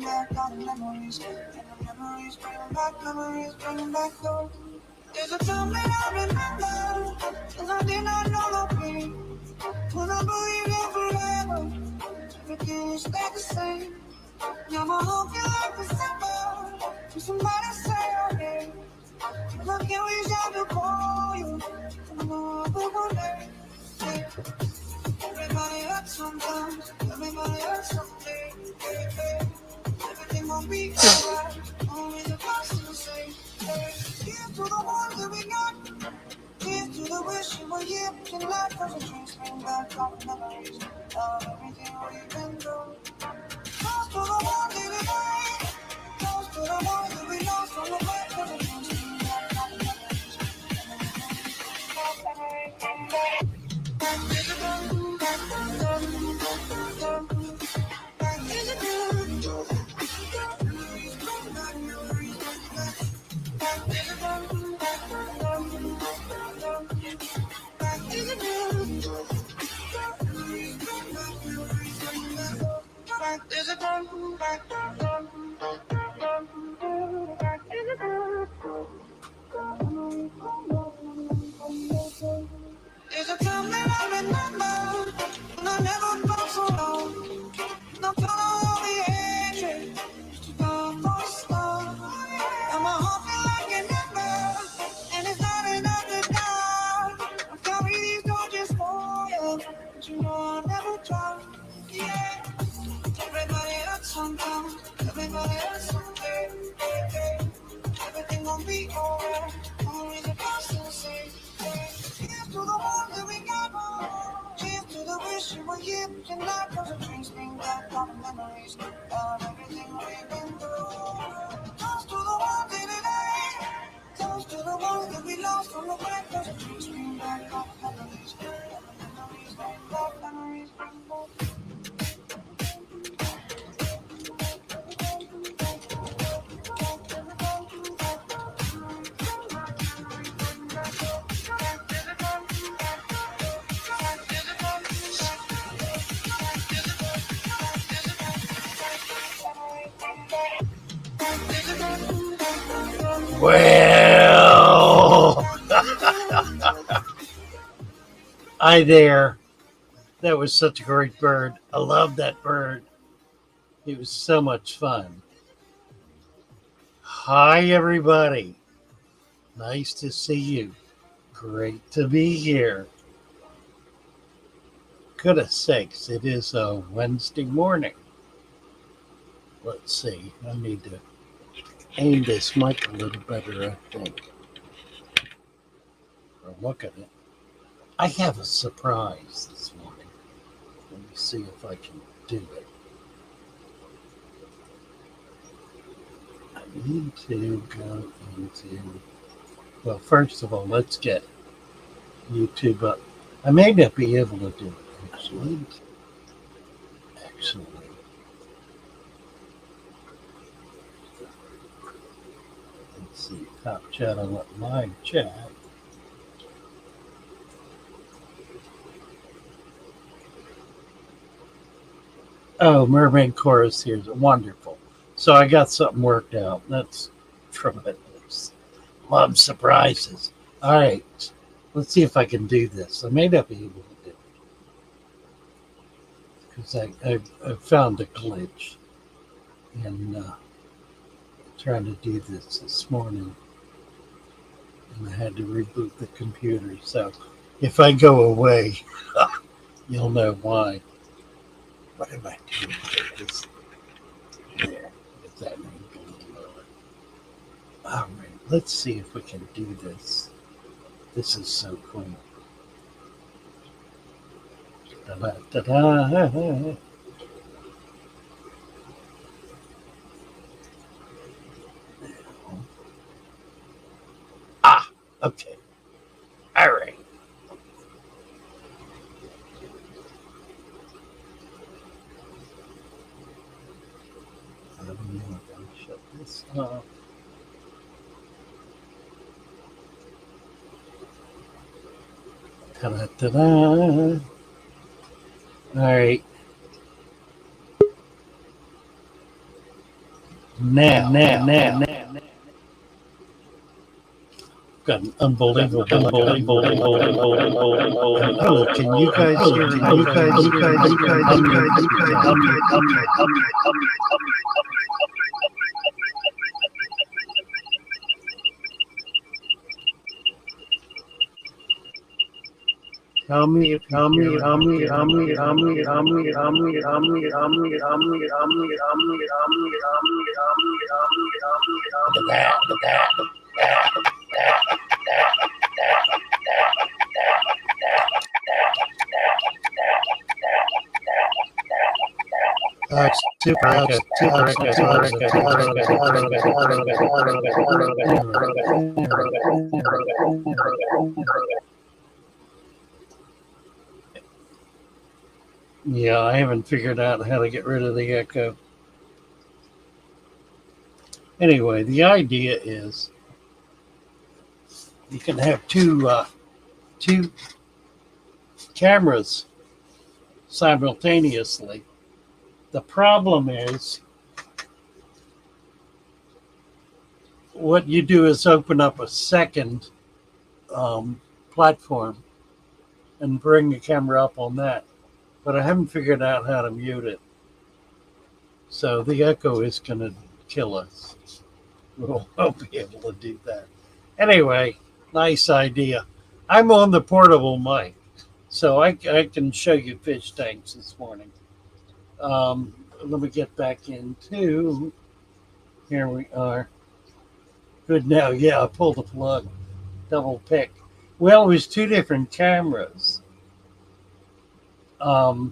back all the memories, and the memories bring back those. There's a time that I remember, and I did not know the pain. When I believed in forever, everything was stayed the same. Now my heart feel like December, when somebody say your name. And I can't reach out to call you, I know I'll be one day. Yeah. Everybody hurts sometimes, everybody hurts someday. Yeah, yeah. Everything won't be alright, only the past is the same. Yeah. Here's to the ones that we got. Here's to the wish you were here. Your life was a dream, bring back all the memories of everything we've been through. Toast to the ones that we made. Toast to the ones that we lost on the way. Cause the dreams bring back all the memories. Back to the gun, back to the gun, back to the gun. Memories bring back, memories bring back. Back to the gun, back to the gun, back to the gun. Memories bring back, memories bring back. Back to the gun, back to the gun, back to the gun. There's a time that I remember, and I never felt so low. No felt all the hatred, just a love for love. And my heart feel like an ember, and it's not enough to die. I carry these torches for you, but you know I'll never try. Yeah, everybody hurts sometimes, everybody hurts someday. Yeah, yeah. Everything won't be alright, only the past will say. Cheers to the ones that we got. Cheers to the wish you were here. Your life was a dream, bring back all the memories of everything we've been through. Toast to the ones in today. Toast to the ones that we lost on the way. Cause a dream, bring back all the memories. Memories bring back, memories bring back. Well, hi there. That was such a great bird. I love that bird. It was so much fun. Hi, everybody. Nice to see you. Great to be here. Goodness sakes, it is a Wednesday morning. Let's see. I need to aim this mic a little better, I think. Or look at it. I have a surprise this morning. Let me see if I can do it. I need to go into, well, first of all, let's get YouTube up. I may not be able to do it, actually. Let's see, top chat on live chat. Oh, Mermaid Chorus here is wonderful. So I got something worked out. That's tremendous. Love surprises. All right, let's see if I can do this. I may not be able to do it because I found a glitch in trying to do this morning, and I had to reboot the computer. So if I go away, you'll know why. What am I doing? There, if that may be lower. All right, let's see if we can do this. This is so cool. Da-da-da-da. Ah, okay. All right. Shut this off. Ta-da-da-da. All right. Now. Got an unbelievable. Oh, can you guys hear? Tell me if Yeah, I haven't figured out how to get rid of the echo. Anyway, the idea is you can have two cameras simultaneously. The problem is what you do is open up a second platform and bring the camera up on that. But I haven't figured out how to mute it. So the echo is going to kill us. We'll be able to do that. Anyway, nice idea. I'm on the portable mic, so I can show you fish tanks this morning. Let me get back into, here we are. Good now. Yeah, I pulled the plug. Double pick. Well, it was two different cameras. I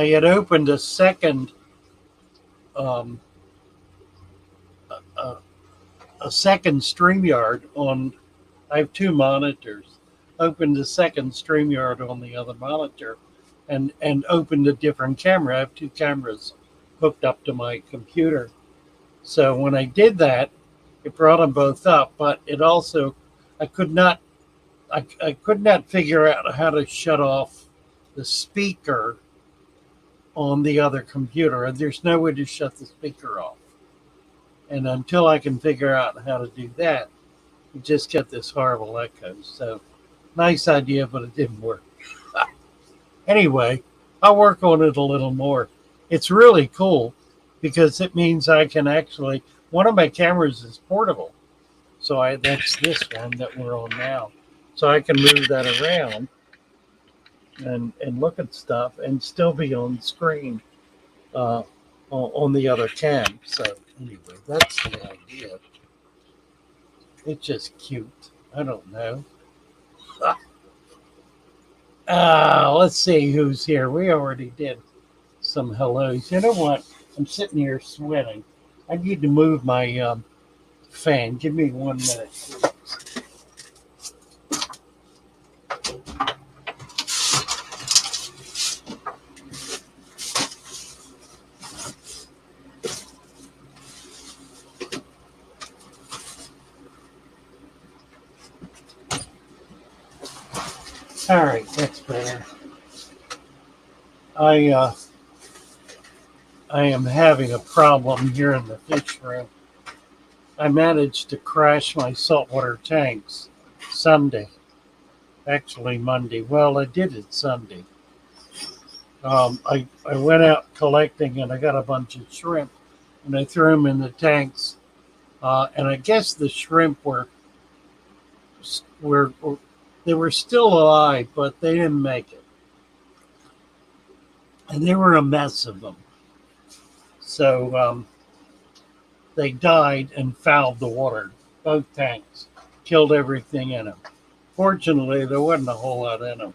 had opened a second StreamYard on. I have two monitors. Opened a second StreamYard on the other monitor, and opened a different camera. I have two cameras hooked up to my computer. So when I did that, it brought them both up. But it also, I could not figure out how to shut off the speaker on the other computer. There's no way to shut the speaker off. And until I can figure out how to do that, you just get this horrible echo. So nice idea, but it didn't work. Anyway, I'll work on it a little more. It's really cool because it means I can actually, one of my cameras is portable. So that's this one that we're on now. So I can move that around and look at stuff and still be on screen on the other cam. So anyway, that's the idea. It's just cute. I don't know. Let's see who's here. We already did some hellos. You know what? I'm sitting here sweating. I need to move my fan. Give me 1 minute, please. All right, that's better. I am having a problem here in the fish room. I managed to crash my saltwater tanks Sunday. Actually Monday. Well, I did it Sunday. I went out collecting and I got a bunch of shrimp and I threw them in the tanks. And I guess the shrimp were they were still alive, but they didn't make it. And there were a mess of them. So they died and fouled the water, both tanks, killed everything in them. Fortunately, there wasn't a whole lot in them.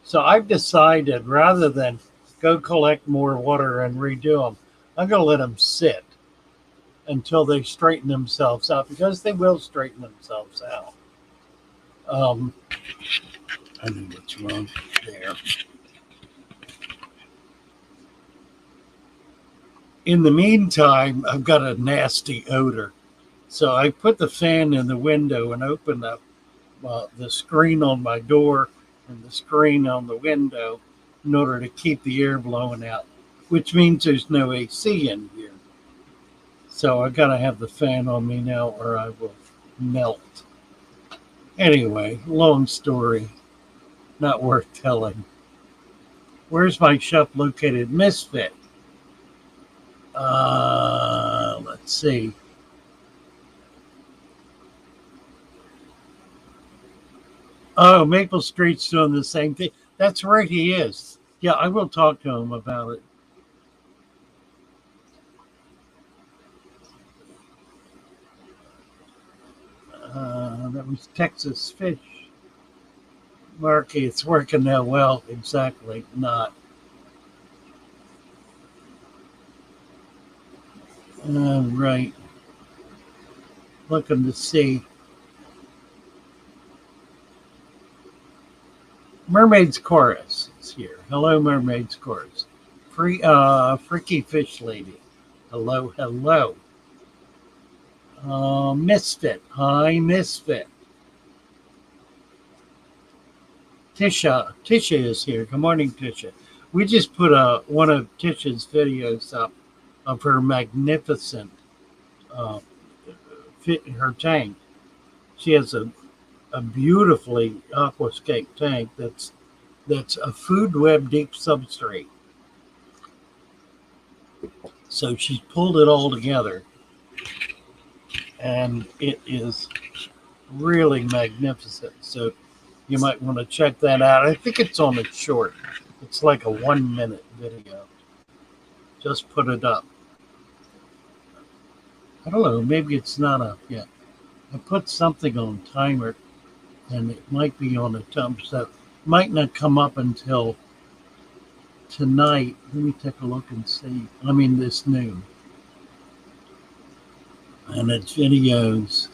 So I've decided rather than go collect more water and redo them, I'm going to let them sit until they straighten themselves out, because they will straighten themselves out. I know what's wrong there. In the meantime, I've got a nasty odor. So I put the fan in the window and opened up the screen on my door and the screen on the window in order to keep the air blowing out. which means there's no AC in here. So I gotta have the fan on me now or I will melt. Anyway, long story, not worth telling. Where's my shop located? Misfit. Let's see. Oh, Maple Street's doing the same thing. That's right, he is. Yeah, I will talk to him about it. That was Texas Fish. Marky, it's working now. Well, exactly not. Right. Looking to see. Mermaid's Chorus is here. Hello, Mermaid's Chorus. Freaky Fish Lady. Hello, hello. Misfit. Hi, Misfit. Tisha is here. Good morning, Tisha. We just put one of Tisha's videos up of her magnificent her tank. She has a beautifully aquascape tank that's a food web deep substrate. So she's pulled it all together, and it is really magnificent. So you might want to check that out. I think it's on a short. It's like a 1 minute video. Just put it up. I don't know. Maybe it's not up yet. I put something on timer, and it might be on a thumbs up. Might not come up until tonight. Let me take a look and see. I mean, this noon. And it's videos.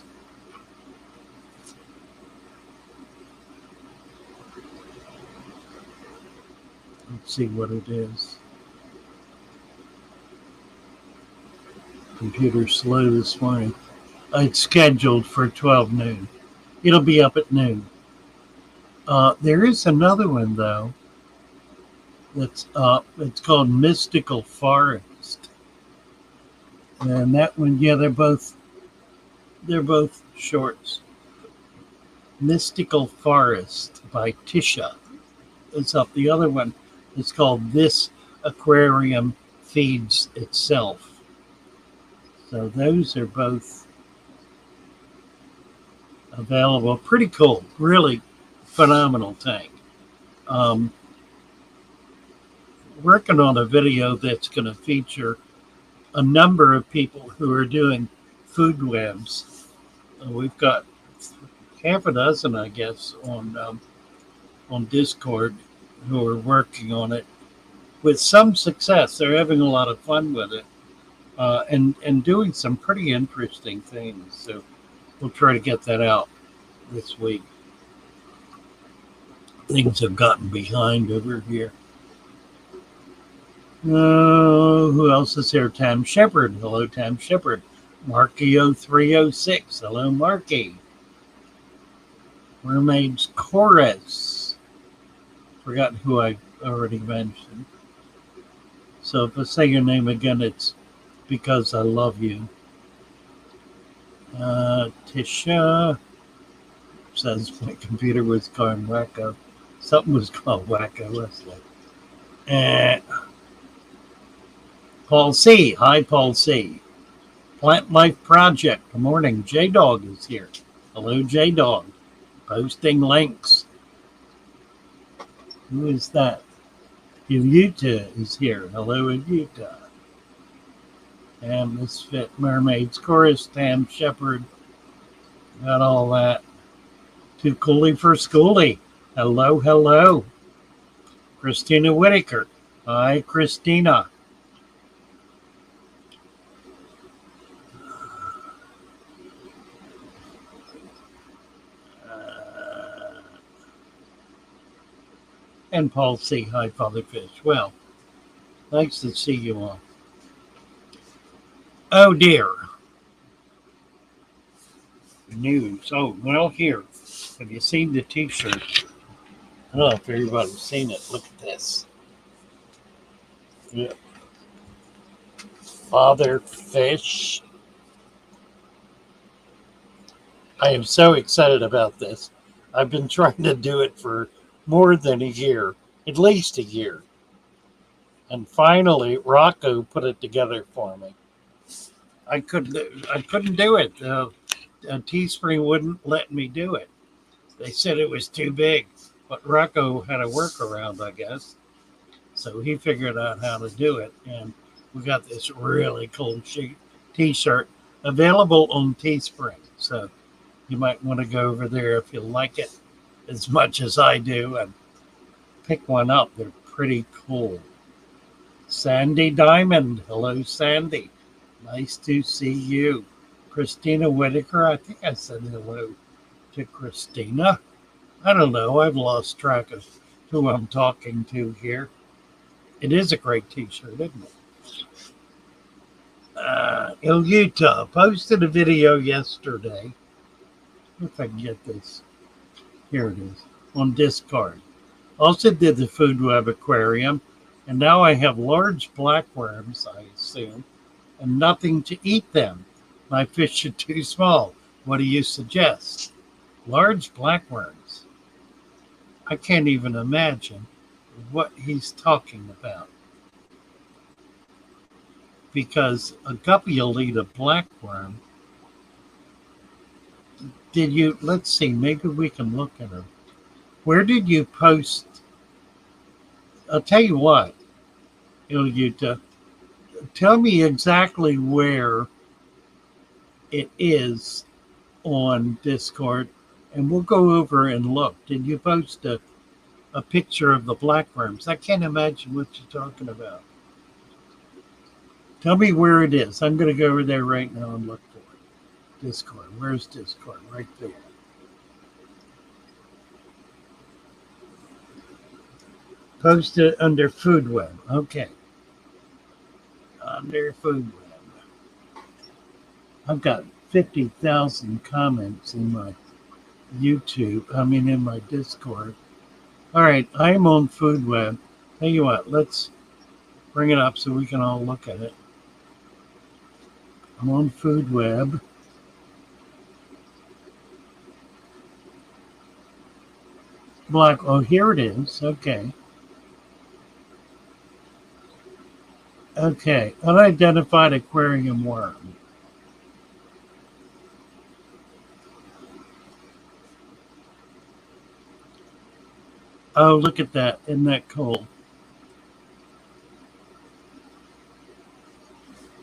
Let's see what it is. Computer's slow this morning. It's scheduled for 12 noon. It'll be up at noon. There is another one, though, that's up. It's called Mystical Forest. And that one, yeah, they're both shorts. Mystical Forest by Tisha. It's up. The other one is called This Aquarium Feeds Itself. So those are both available. Pretty cool. Really phenomenal tank. Working on a video that's going to feature a number of people who are doing food webs. We've got half a dozen, I guess, on Discord who are working on it with some success. They're having a lot of fun with it and doing some pretty interesting things. So we'll try to get that out this week. Things have gotten behind over here. Who else is here? Tam Shepard. Hello, Tam Shepard. Marky0306. Hello, Marky. Mermaid's Chorus. Forgotten who I already mentioned. So if I say your name again, it's because I love you. Tisha says my computer was going wacko. Something was called wacko. Let's look. Paul C. Hi, Paul C. Plant Life Project. Good morning. J-Dog is here. Hello, J-Dog. Posting links. Who is that? Utah is here. Hello, Utah. And Misfit Mermaids Chorus, Tam Shepard. Got all that. Too coolie for schoolie. Hello, hello. Christina Whitaker. Hi, Christina. And Paul C. Hi, Father Fish. Well, nice to see you all. Oh, dear. News. Oh, well, here. Have you seen the T-shirt? I don't know if everybody's seen it. Look at this. Yeah. father fish. I am so excited about this. I've been trying to do it for more than a year, at least a year. And finally, Rocco put it together for me. I couldn't do it. Teespring wouldn't let me do it. They said it was too big, but Rocco had a workaround, I guess. So he figured out how to do it, and we got this really cool T-shirt available on Teespring. So you might want to go over there if you like it as much as I do and pick one up. They're pretty cool. Sandy Diamond. Hello, Sandy. Nice to see you. Christina Whitaker. I think I said hello to Christina. I don't know. I've lost track of who I'm talking to here. It is a great T-shirt, isn't it? Utah posted a video yesterday. If I can get this. Here it is. On Discord. Also did the food web aquarium. And now I have large blackworms, I assume, and nothing to eat them. My fish are too small. What do you suggest? Large blackworms. I can't even imagine what he's talking about. Because a guppy will eat a blackworm. Did you, let's see, maybe we can look at them. Where did you post? I'll tell you what, Ilyuta, tell me exactly where it is on Discord, and we'll go over and look. Did you post a picture of the blackworms? I can't imagine what you're talking about. Tell me where it is. I'm going to go over there right now and look for it. Discord. Where's Discord? Right there. Post it under Food Web. Okay. Under Food Web. I've got 50,000 comments in my in my Discord. All right. I'm on Food Web. Tell you what, let's bring it up so we can all look at it. I'm on Food Web. Oh, here it is. Okay. Okay. Unidentified aquarium worm. Oh, look at that. Isn't that cool?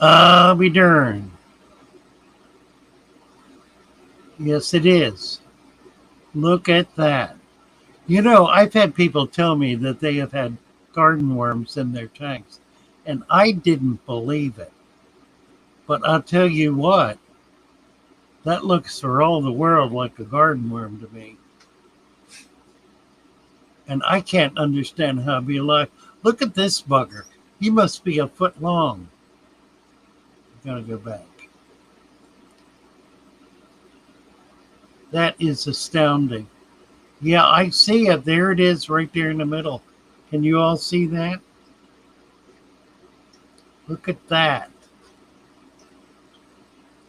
I'll be darned. Yes, it is. Look at that. You know, I've had people tell me that they have had garden worms in their tanks, and I didn't believe it. But I'll tell you what, that looks for all the world like a garden worm to me. And I can't understand how it'd be alive. Look at this bugger. He must be a foot long. Gotta go back. That is astounding. Yeah, I see it. There it is right there in the middle. Can you all see that? Look at that.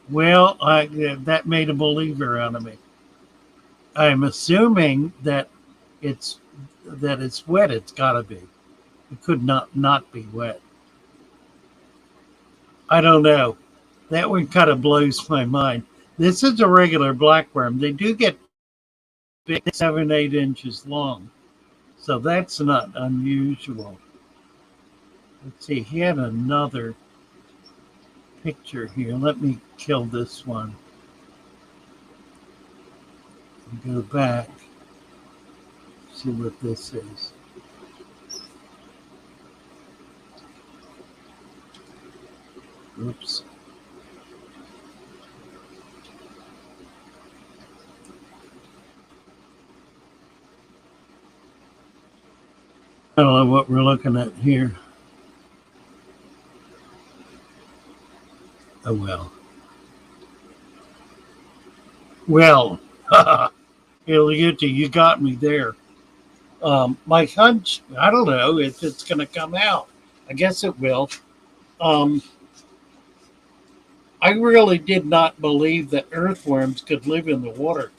Well, that made a believer out of me. I'm assuming that it's wet. It's got to be. It could not be wet. I don't know. That one kind of blows my mind. This is a regular blackworm. They do get big, 7-8 inches long. So that's not unusual. Let's see. He had another picture here. Let me kill this one. Go back. See what this is. Oops. I don't know what we're looking at here. Oh, well. Well, Ilyuta, you got me there. My hunch, I don't know if it's going to come out. I guess it will. I really did not believe that earthworms could live in the water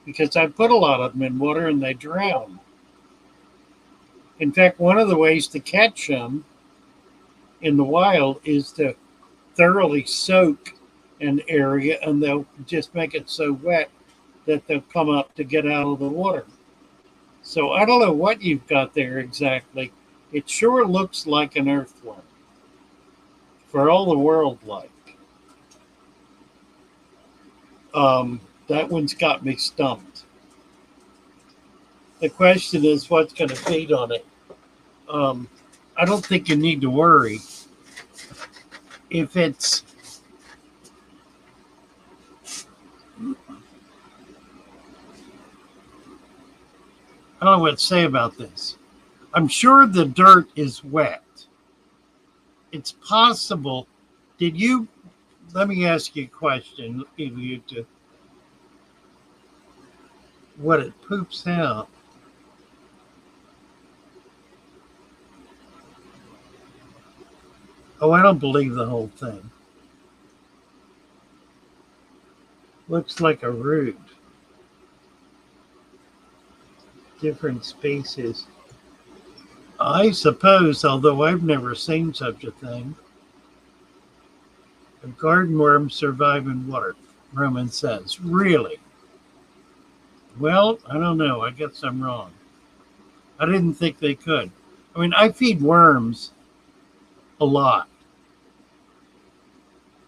because I put a lot of them in water and they drown. In fact, one of the ways to catch them in the wild is to thoroughly soak an area and they'll just make it so wet that they'll come up to get out of the water. So I don't know what you've got there exactly. It sure looks like an earthworm, for all the world like. That one's got me stumped. The question is what's going to feed on it. I don't think you need to worry. If it's I don't know what to say about this. I'm sure the dirt is wet. It's possible. Let me ask you a question. What it poops out. Oh, I don't believe the whole thing. Looks like a root. Different species. I suppose, although I've never seen such a thing. A garden worm survive in water, Roman says. Really? Well, I don't know. I guess I'm wrong. I didn't think they could. I mean, I feed worms a lot.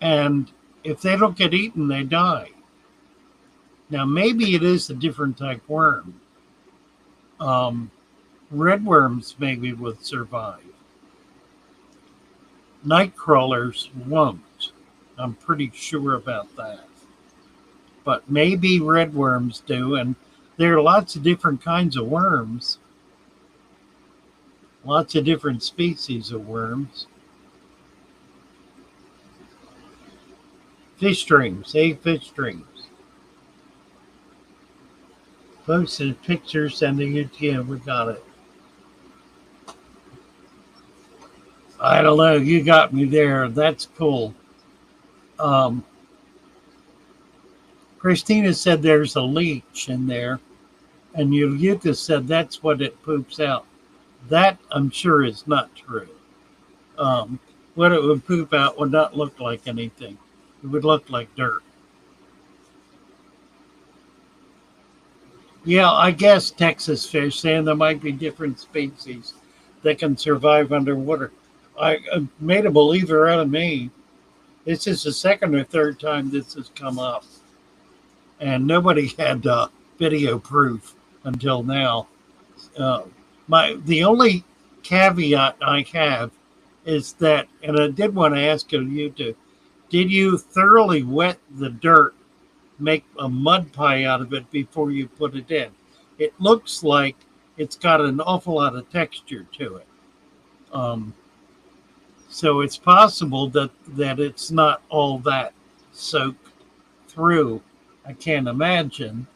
And if they don't get eaten, they die. Now, maybe it is a different type worm. Red worms maybe would survive. Night crawlers won't. I'm pretty sure about that. But maybe red worms do. And there are lots of different kinds of worms. Lots of different species of worms. Fish streams. Hey, fish streams. Posted pictures, sending it to you. We got it. I don't know. You got me there. That's cool. Christina said there's a leech in there. And Yuliuka said that's what it poops out. That, I'm sure, is not true. What it would poop out would not look like anything. It would look like dirt. Yeah, I guess Texas fish, saying there might be different species that can survive underwater. I made a believer out of me. This is the second or third time this has come up. And nobody had video proof until now. The only caveat I have is that, and I did want to ask you to, did you thoroughly wet the dirt, make a mud pie out of it before you put it in? It looks like it's got an awful lot of texture to it. So it's possible that it's not all that soaked through. I can't imagine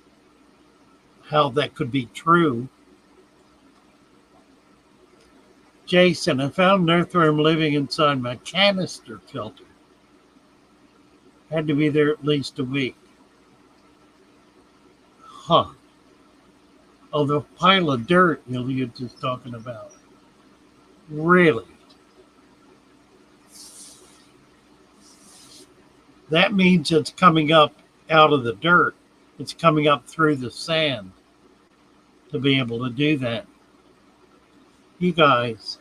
how that could be true. Jason, I found an earthworm living inside my canister filter. Had to be there at least a week. Huh. Oh, the pile of dirt you're just talking about. Really? That means it's coming up out of the dirt. It's coming up through the sand to be able to do that. You guys,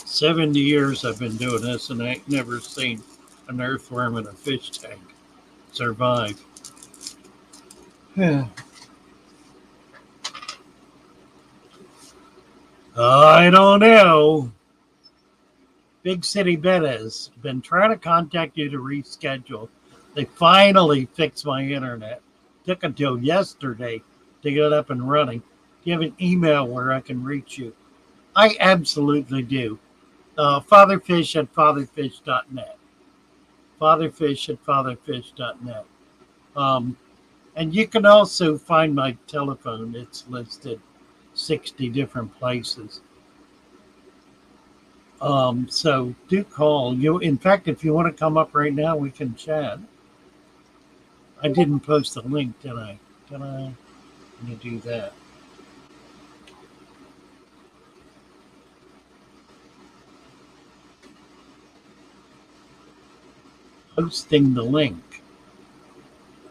70 years I've been doing this and I ain't never seen an earthworm in a fish tank survive. Yeah. I don't know. Big City Bet has been trying to contact you to reschedule. They finally fixed my internet. Took until yesterday to get up and running. Do you have an email where I can reach you? I absolutely do. Fatherfish@fatherfish.net. Fatherfish@fatherfish.net. And you can also find my telephone. It's listed 60 different places. So do call you. In fact, if you want to come up right now, we can chat. I didn't post the link, did I? Did I? Let me do that. Posting the link.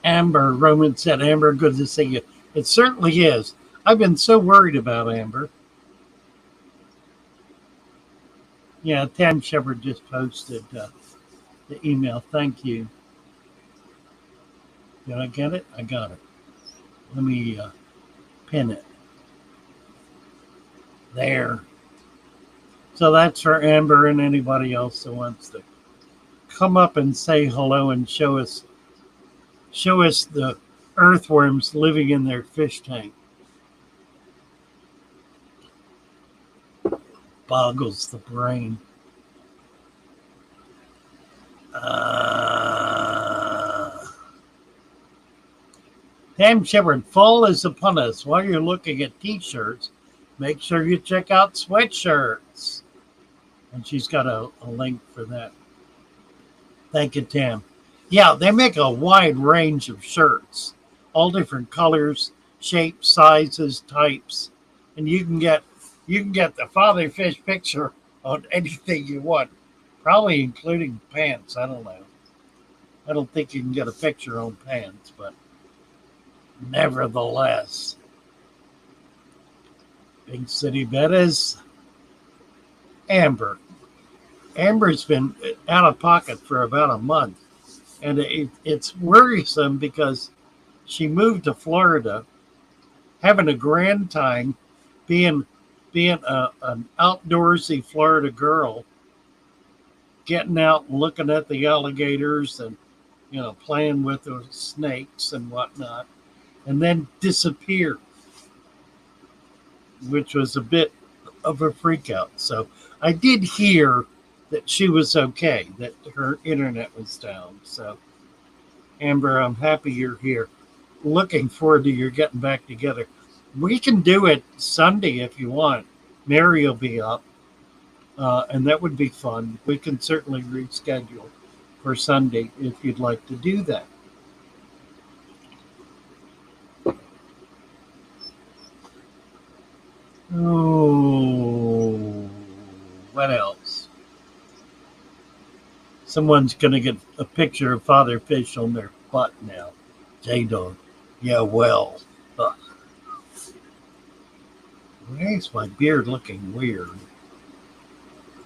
Amber, Roman said, Amber, good to see you. It certainly is. I've been so worried about Amber. Yeah, Tam Shepard just posted the email. Thank you. Did I get it? I got it. Let me pin it. There. So that's for Amber and anybody else that wants to come up and say hello and show us the earthworms living in their fish tank. Boggles the brain. Tam Shepard, fall is upon us. While you're looking at t-shirts, make sure you check out sweatshirts. And she's got a link for that. Thank you, Tam. Yeah, they make a wide range of shirts, all different colors, shapes, sizes, types, and you can get the father fish picture on anything you want, probably including pants. I don't know. I don't think you can get a picture on pants, but nevertheless, Big City Bettas. Amber's been out of pocket for about a month, and it's worrisome because she moved to Florida, having a grand time, being an outdoorsy Florida girl, getting out and looking at the alligators and playing with the snakes and whatnot, and then disappeared, which was a bit of a freak out. So I did hear that she was okay, that her internet was down. So Amber, I'm happy you're here. Looking forward to your getting back together. We can do it Sunday if you want. Mary will be up, and that would be fun. We can certainly reschedule for Sunday if you'd like to do that. Oh, what else? Someone's going to get a picture of Father Fish on their butt now. J-Dog. Yeah, well. Why is my beard looking weird?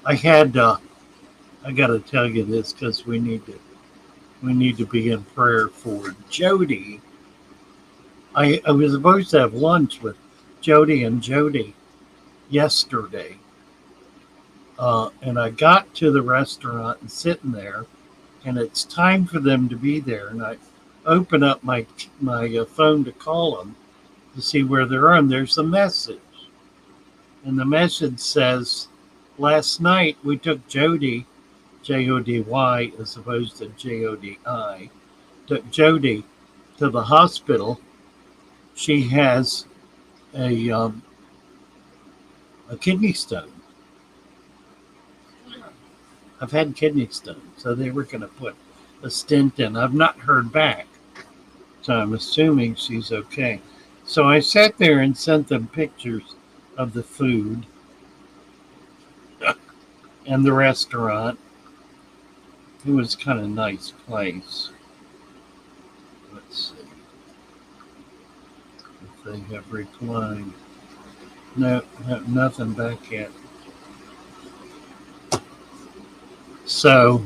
I got to tell you this because we need to be in prayer for Jody. I was supposed to have lunch with Jody and Jody yesterday. And I got to the restaurant and sitting there, and it's time for them to be there. And I open up my phone to call them to see where they're on. There's a message. And the message says, last night we took Jody, Jody, as opposed to Jodi, took Jody to the hospital. She has a kidney stone. I've had kidney stones, so they were going to put a stent in. I've not heard back, so I'm assuming she's okay. So I sat there and sent them pictures of the food and the restaurant. It was kind of a nice place. Let's see if they have replied. No, nothing back yet. So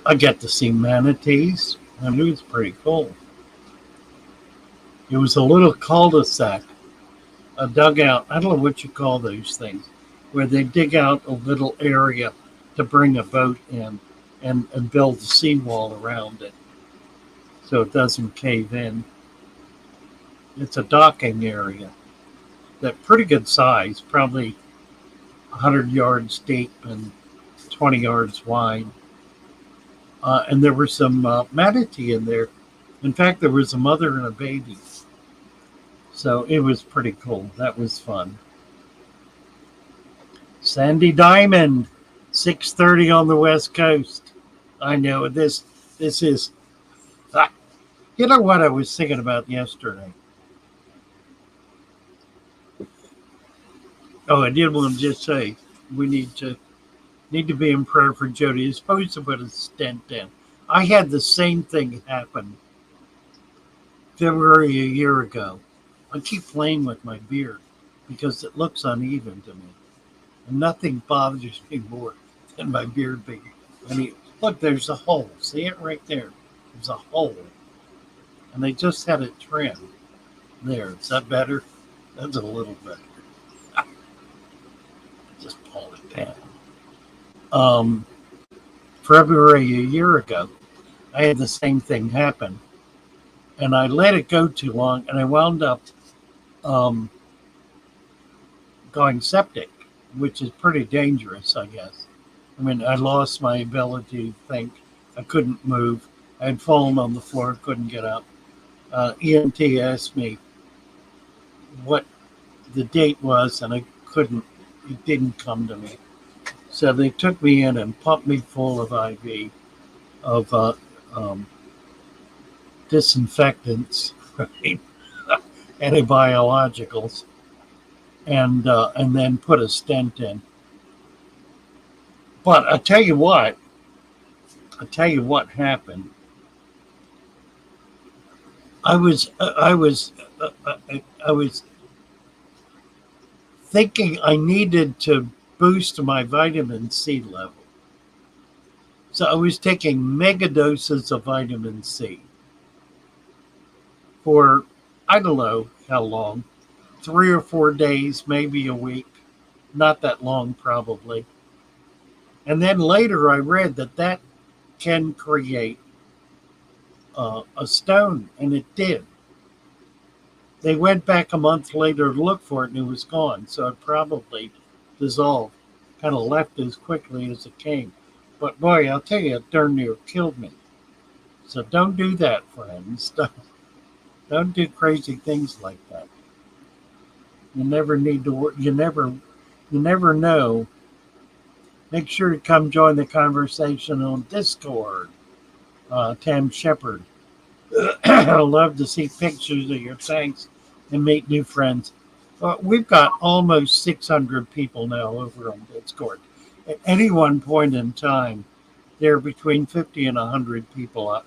I got to see manatees, and it was pretty cool. It was a little cul-de-sac, a dugout. I don't know what you call those things, where they dig out a little area to bring a boat in and build a seawall around it so it doesn't cave in. It's a docking area that pretty good size, probably 100 yards deep and 20 yards wide. And there were some manatee in there. In fact, there was a mother and a baby. So it was pretty cool. That was fun. Sandy Diamond 6:30 on the West Coast. I know this is. You know what I was thinking about yesterday? Oh, I did want to just say we need to be in prayer for Jody. He's supposed to put a stent in. I had the same thing happen February a year ago. I keep playing with my beard because it looks uneven to me. And nothing bothers me more than my beard being uneven. Look, there's a hole. See it right there? There's a hole. And they just had it trimmed. There. Is that better? That's a little better. Just pull it down. February a year ago, I had the same thing happen. And I let it go too long, and I wound up going septic, which is pretty dangerous, I guess. I mean, I lost my ability to think. I couldn't move. I had fallen on the floor, couldn't get up. EMT asked me what the date was, and I couldn't. It didn't come to me. So they took me in and pumped me full of IV, of disinfectants, right? Antibiologicals, and then put a stent in. But I tell you what happened. I was thinking I needed to boost my vitamin C level. So I was taking mega doses of vitamin C for, I don't know how long, 3 or 4 days, maybe a week, not that long probably. And then later I read that can create a stone, and it did. They went back a month later to look for it, and it was gone. So it probably dissolved, kind of left as quickly as it came. But boy, I'll tell you, it darn near killed me. So don't do that, friends. Don't do crazy things like that. You never need to work. You never know. Make sure to come join the conversation on Discord. Tam Shepard. I love to see pictures of your tanks and meet new friends. We've got almost 600 people now over on Discord. At any one point in time, there are between 50 and 100 people up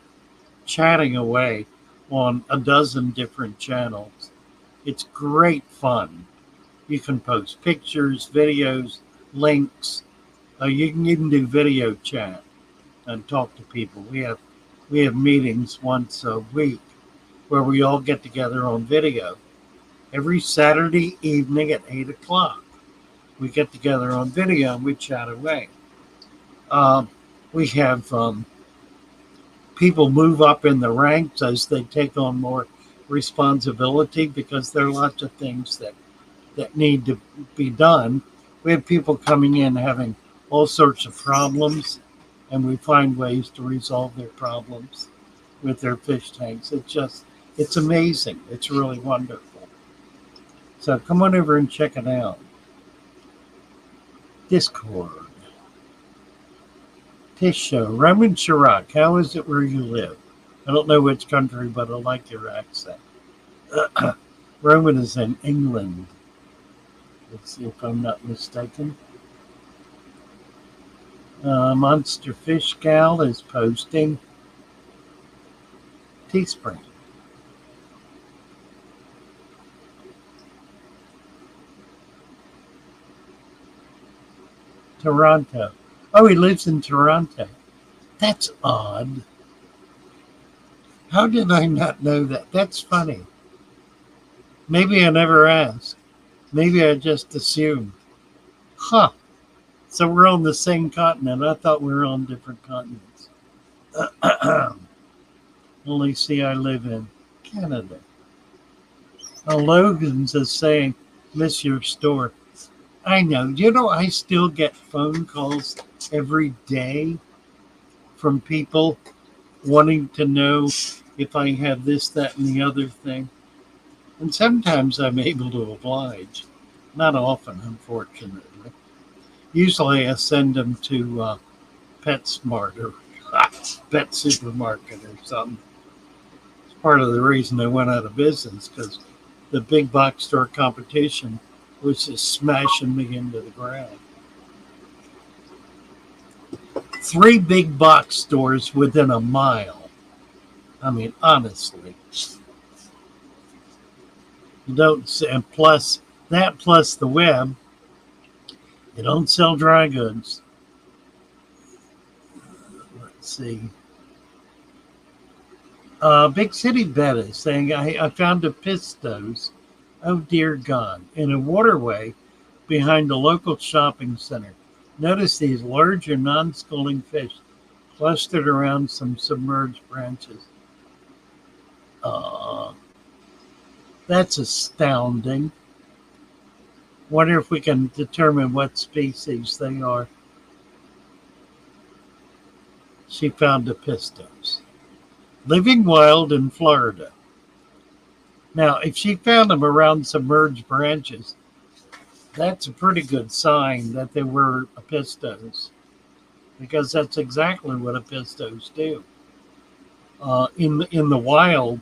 chatting away on a dozen different channels. It's great fun. You can post pictures, videos, links. You can even do video chat and talk to people. We have meetings once a week where we all get together on video. Every Saturday evening at 8 o'clock, we get together on video and we chat away. We have people move up in the ranks as they take on more responsibility because there are lots of things that need to be done. We have people coming in having all sorts of problems, and we find ways to resolve their problems with their fish tanks. It's amazing. It's really wonderful. So come on over and check it out. Discord. Tish Show. Roman Chirac, how is it where you live? I don't know which country, but I like your accent. Roman is in England. Let's see if I'm not mistaken. Monster Fish Gal is posting Teespring. Toronto. Oh, he lives in Toronto. That's odd. How did I not know that? That's funny. Maybe I never asked. Maybe I just assumed. Huh. So we're on the same continent. I thought we were on different continents. Only see I live in Canada. Logans is saying, miss your store. I know. You know, I still get phone calls every day from people wanting to know if I have this, that, and the other thing. And sometimes I'm able to oblige. Not often, unfortunately. Usually I send them to Petsmart or Pet Supermarket or something. It's part of the reason they went out of business because the big box store competition was just smashing me into the ground. 3 big box stores within a mile. I mean, honestly. You don't see, and plus that, plus the web, you don't sell dry goods. Let's see. Big City Bet is saying, I found Epistos, oh dear God, in a waterway behind a local shopping center. Notice these larger non-schooling fish clustered around some submerged branches. That's astounding. Wonder if we can determine what species they are. She found Epistos. Living wild in Florida. Now, if she found them around submerged branches, that's a pretty good sign that they were Epistos, because that's exactly what Epistos do. In the wild,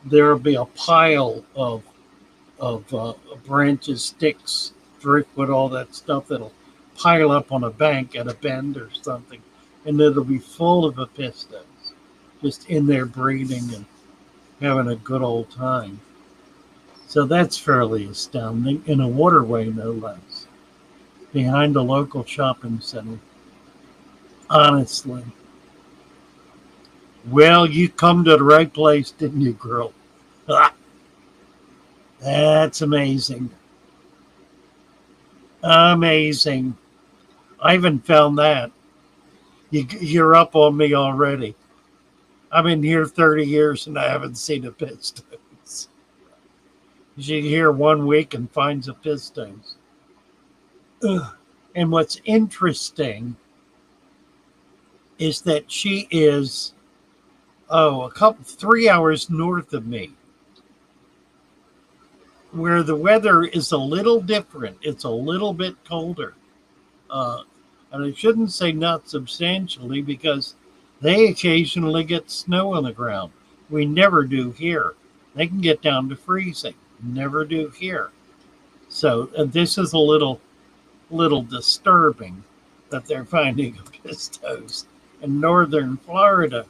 there'll be a pile of branches, sticks, driftwood, all that stuff that'll pile up on a bank at a bend or something, and it'll be full of Epistos, just in there breeding and having a good old time. So that's fairly astounding, in a waterway no less, behind a local shopping center. Honestly. Well, you come to the right place, didn't you, girl? That's amazing. Amazing. I haven't found that. You're up on me already. I've been here 30 years and I haven't seen a Epistos. She's here 1 week and finds Epistos. And what's interesting is that she is, 3 hours north of me, where the weather is a little different. It's a little bit colder. And I shouldn't say not substantially, because they occasionally get snow on the ground. We never do here. They can get down to freezing. Never do here. So this is a little disturbing that they're finding Epistos in northern Florida.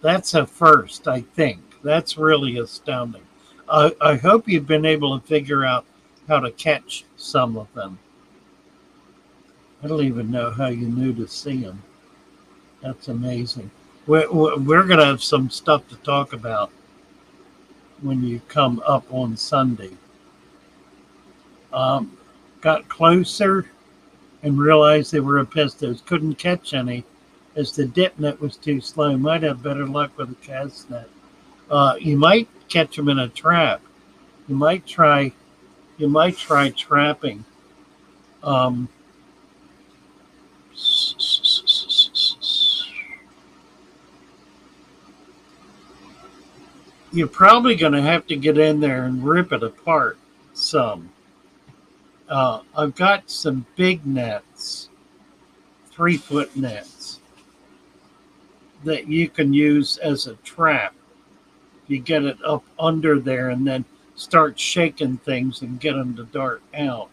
That's a first, I think. That's really astounding. I hope you've been able to figure out how to catch some of them. I don't even know how you knew to see them. That's amazing. We're going to have some stuff to talk about when you come up on Sunday. Got closer and realized they were Epistos. Couldn't catch any as the dip net was too slow. Might have better luck with a cast net. You might catch them in a trap. You might try trapping. You're probably going to have to get in there and rip it apart some. I've got some big nets, 3-foot nets, that you can use as a trap. You get it up under there and then start shaking things and get them to dart out.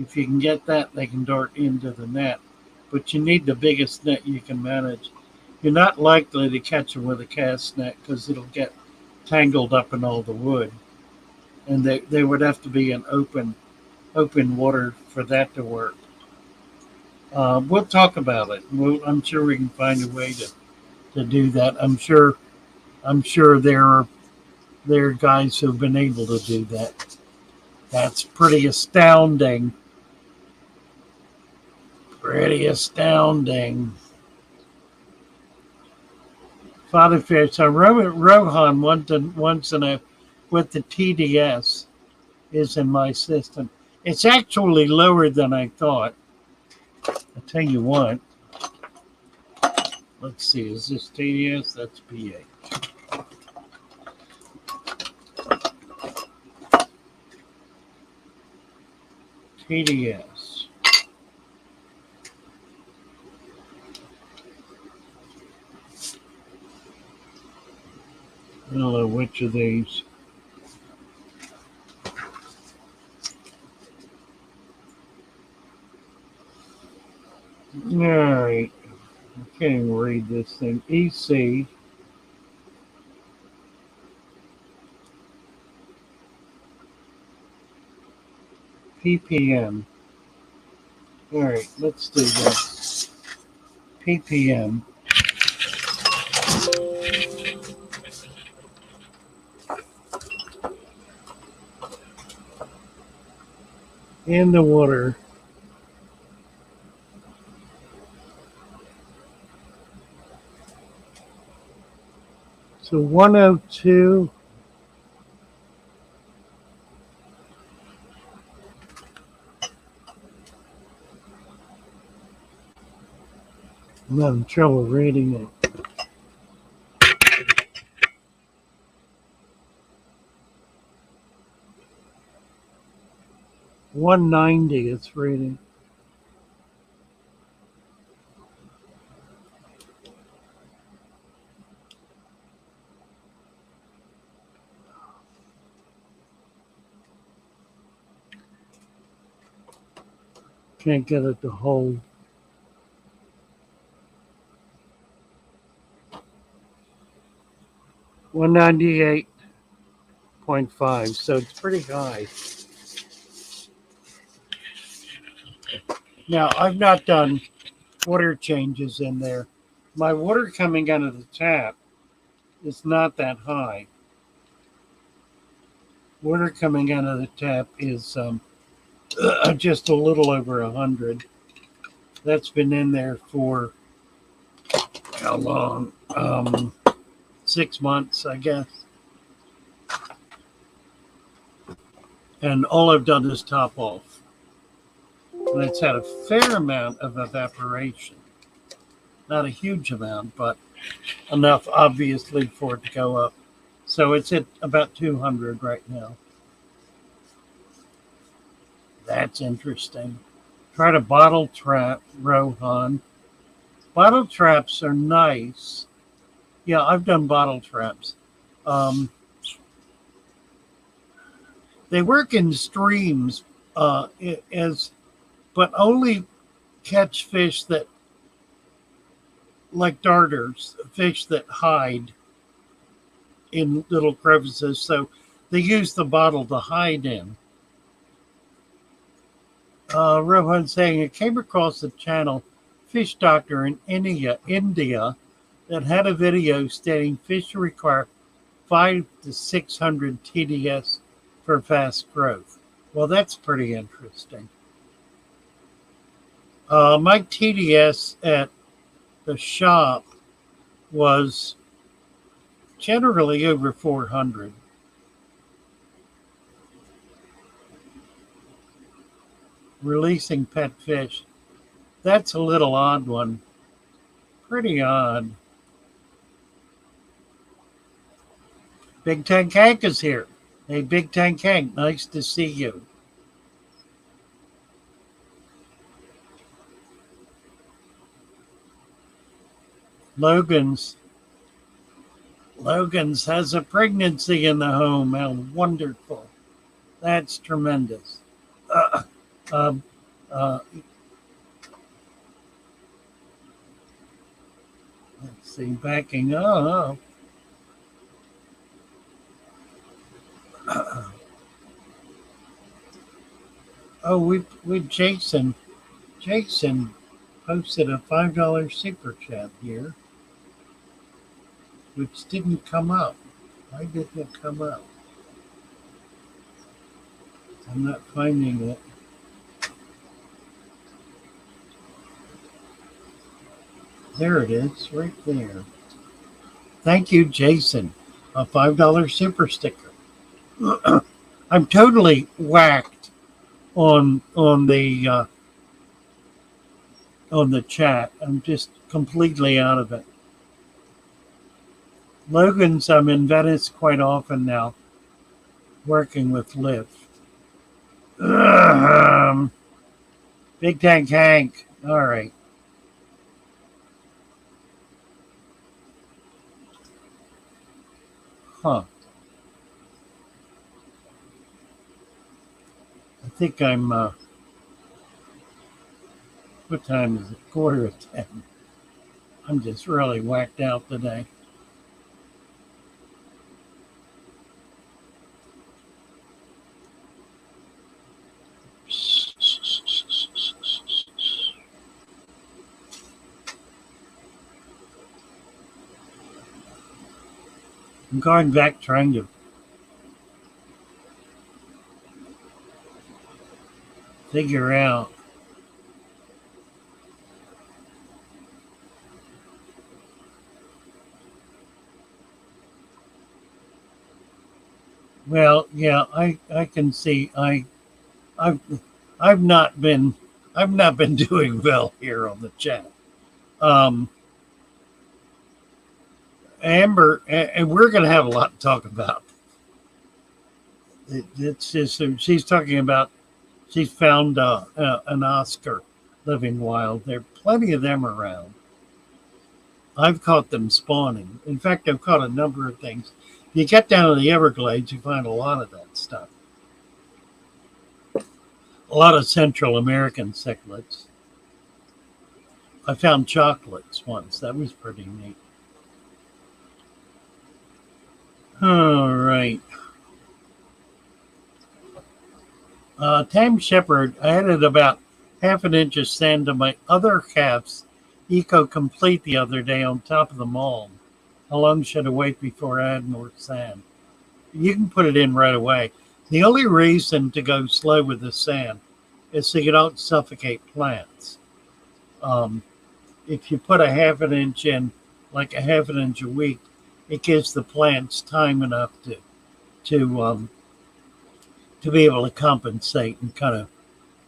If you can get that, they can dart into the net. But you need the biggest net you can manage. You're not likely to catch them with a cast net because it'll get tangled up in all the wood. And they would have to be in open water for that to work. We'll talk about it. I'm sure we can find a way to do that. I'm sure there are guys who've been able to do that. That's pretty astounding. Pretty astounding. Father Fish. So Rohan once in a with the TDS is in my system. It's actually lower than I thought. I'll tell you what. Let's see. Is this TDS? That's pH. TDS. I don't know which of these. All right. I can't even read this thing. EC. PPM. All right, let's do this. PPM. In the water. So 102. I'm having trouble reading it. $190 it's reading. Can't get it to hold. $198.5, so it's pretty high. Now, I've not done water changes in there. My water coming out of the tap is not that high. Water coming out of the tap is just a little over 100. That's been in there for how long? 6 months, I guess. And all I've done is top off. And it's had a fair amount of evaporation. Not a huge amount, but enough, obviously, for it to go up. So it's at about 200 right now. That's interesting. Try to bottle trap, Rohan. Bottle traps are nice. Yeah, I've done bottle traps. They work in streams but only catch fish that, like darters, fish that hide in little crevices. So they use the bottle to hide in. Rohan saying, I came across a channel, Fish Doctor in India, that had a video stating fish require 500 to 600 TDS for fast growth. Well, that's pretty interesting. My TDS at the shop was generally over 400. Releasing pet fish. That's a little odd one. Pretty odd. Big Tank Hank is here. Hey, Big Tank Hank, nice to see you. Logans has a pregnancy in the home. How wonderful. That's tremendous. Let's see, backing up. Oh, we Jason posted a $5 super chat here, which didn't come up. Why didn't it come up? I'm not finding it. There it is, right there. Thank you, Jason. A $5 super sticker. I'm totally whacked on the chat. I'm just completely out of it. Logans, I'm in Venice quite often now, working with Lyft. Big Tank Hank. All right. Huh. I think I'm, what time is it? 9:45. I'm just really whacked out today. I'm going back trying to figure out well, yeah, I can see I've I've not been I've not been doing well here on the chat. Um Amber, and we're going to have a lot to talk about. It's just she's talking about she's found an Oscar living wild. There are plenty of them around. I've caught them spawning. In fact, I've caught a number of things. If you get down to the Everglades, you find a lot of that stuff. A lot of Central American cichlids. I found chocolates once. That was pretty neat. All right. Tam Shepard, I added about half an inch of sand to my other calf's Eco Complete the other day on top of the mold. How long should I wait before I add more sand? You can put it in right away. The only reason to go slow with the sand is so you don't suffocate plants. If you put a half an inch in, like a half an inch a week, it gives the plants time enough to be able to compensate and kind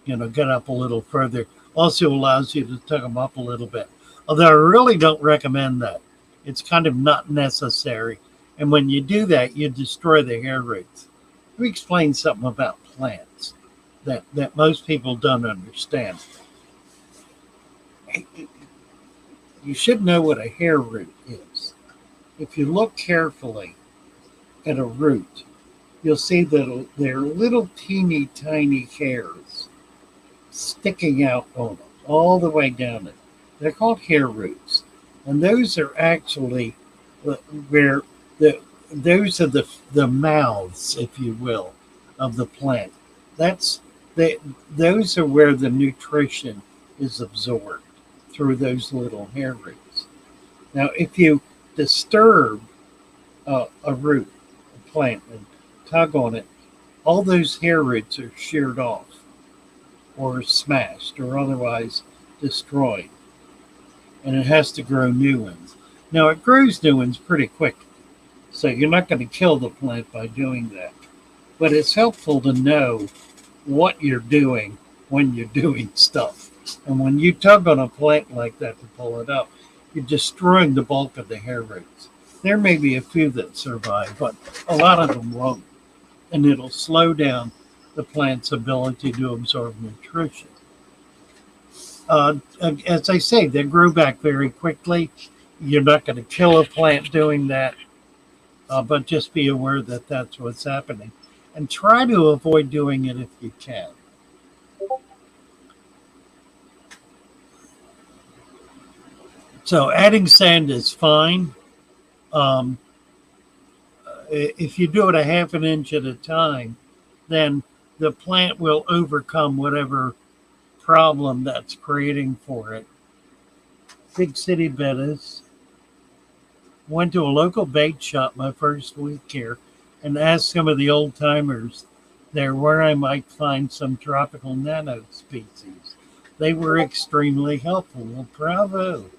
of get up a little further. Also allows you to tuck them up a little bit. Although I really don't recommend that. It's kind of not necessary. And when you do that, you destroy the hair roots. Let me explain something about plants that most people don't understand. You should know what a hair root is. If you look carefully at a root, you'll see that there are little teeny tiny hairs sticking out on it, all the way down it. They're called hair roots. And those are actually where those are the mouths, if you will, of the plant. Those are where the nutrition is absorbed through those little hair roots. Now, if you disturb a root, a plant, and tug on it, all those hair roots are sheared off or smashed or otherwise destroyed. And it has to grow new ones. Now, it grows new ones pretty quickly. So you're not going to kill the plant by doing that. But it's helpful to know what you're doing when you're doing stuff. And when you tug on a plant like that to pull it up, you're destroying the bulk of the hair roots. There may be a few that survive, but a lot of them won't. And it'll slow down the plant's ability to absorb nutrition. As I say, they grow back very quickly. You're not going to kill a plant doing that, but just be aware that that's what's happening. And try to avoid doing it if you can. So adding sand is fine. If you do it a half an inch at a time, then the plant will overcome whatever problem that's creating for it. Big city bettas. Went to a local bait shop my first week here and asked some of the old timers there where I might find some tropical nano species. They were extremely helpful. Well, bravo.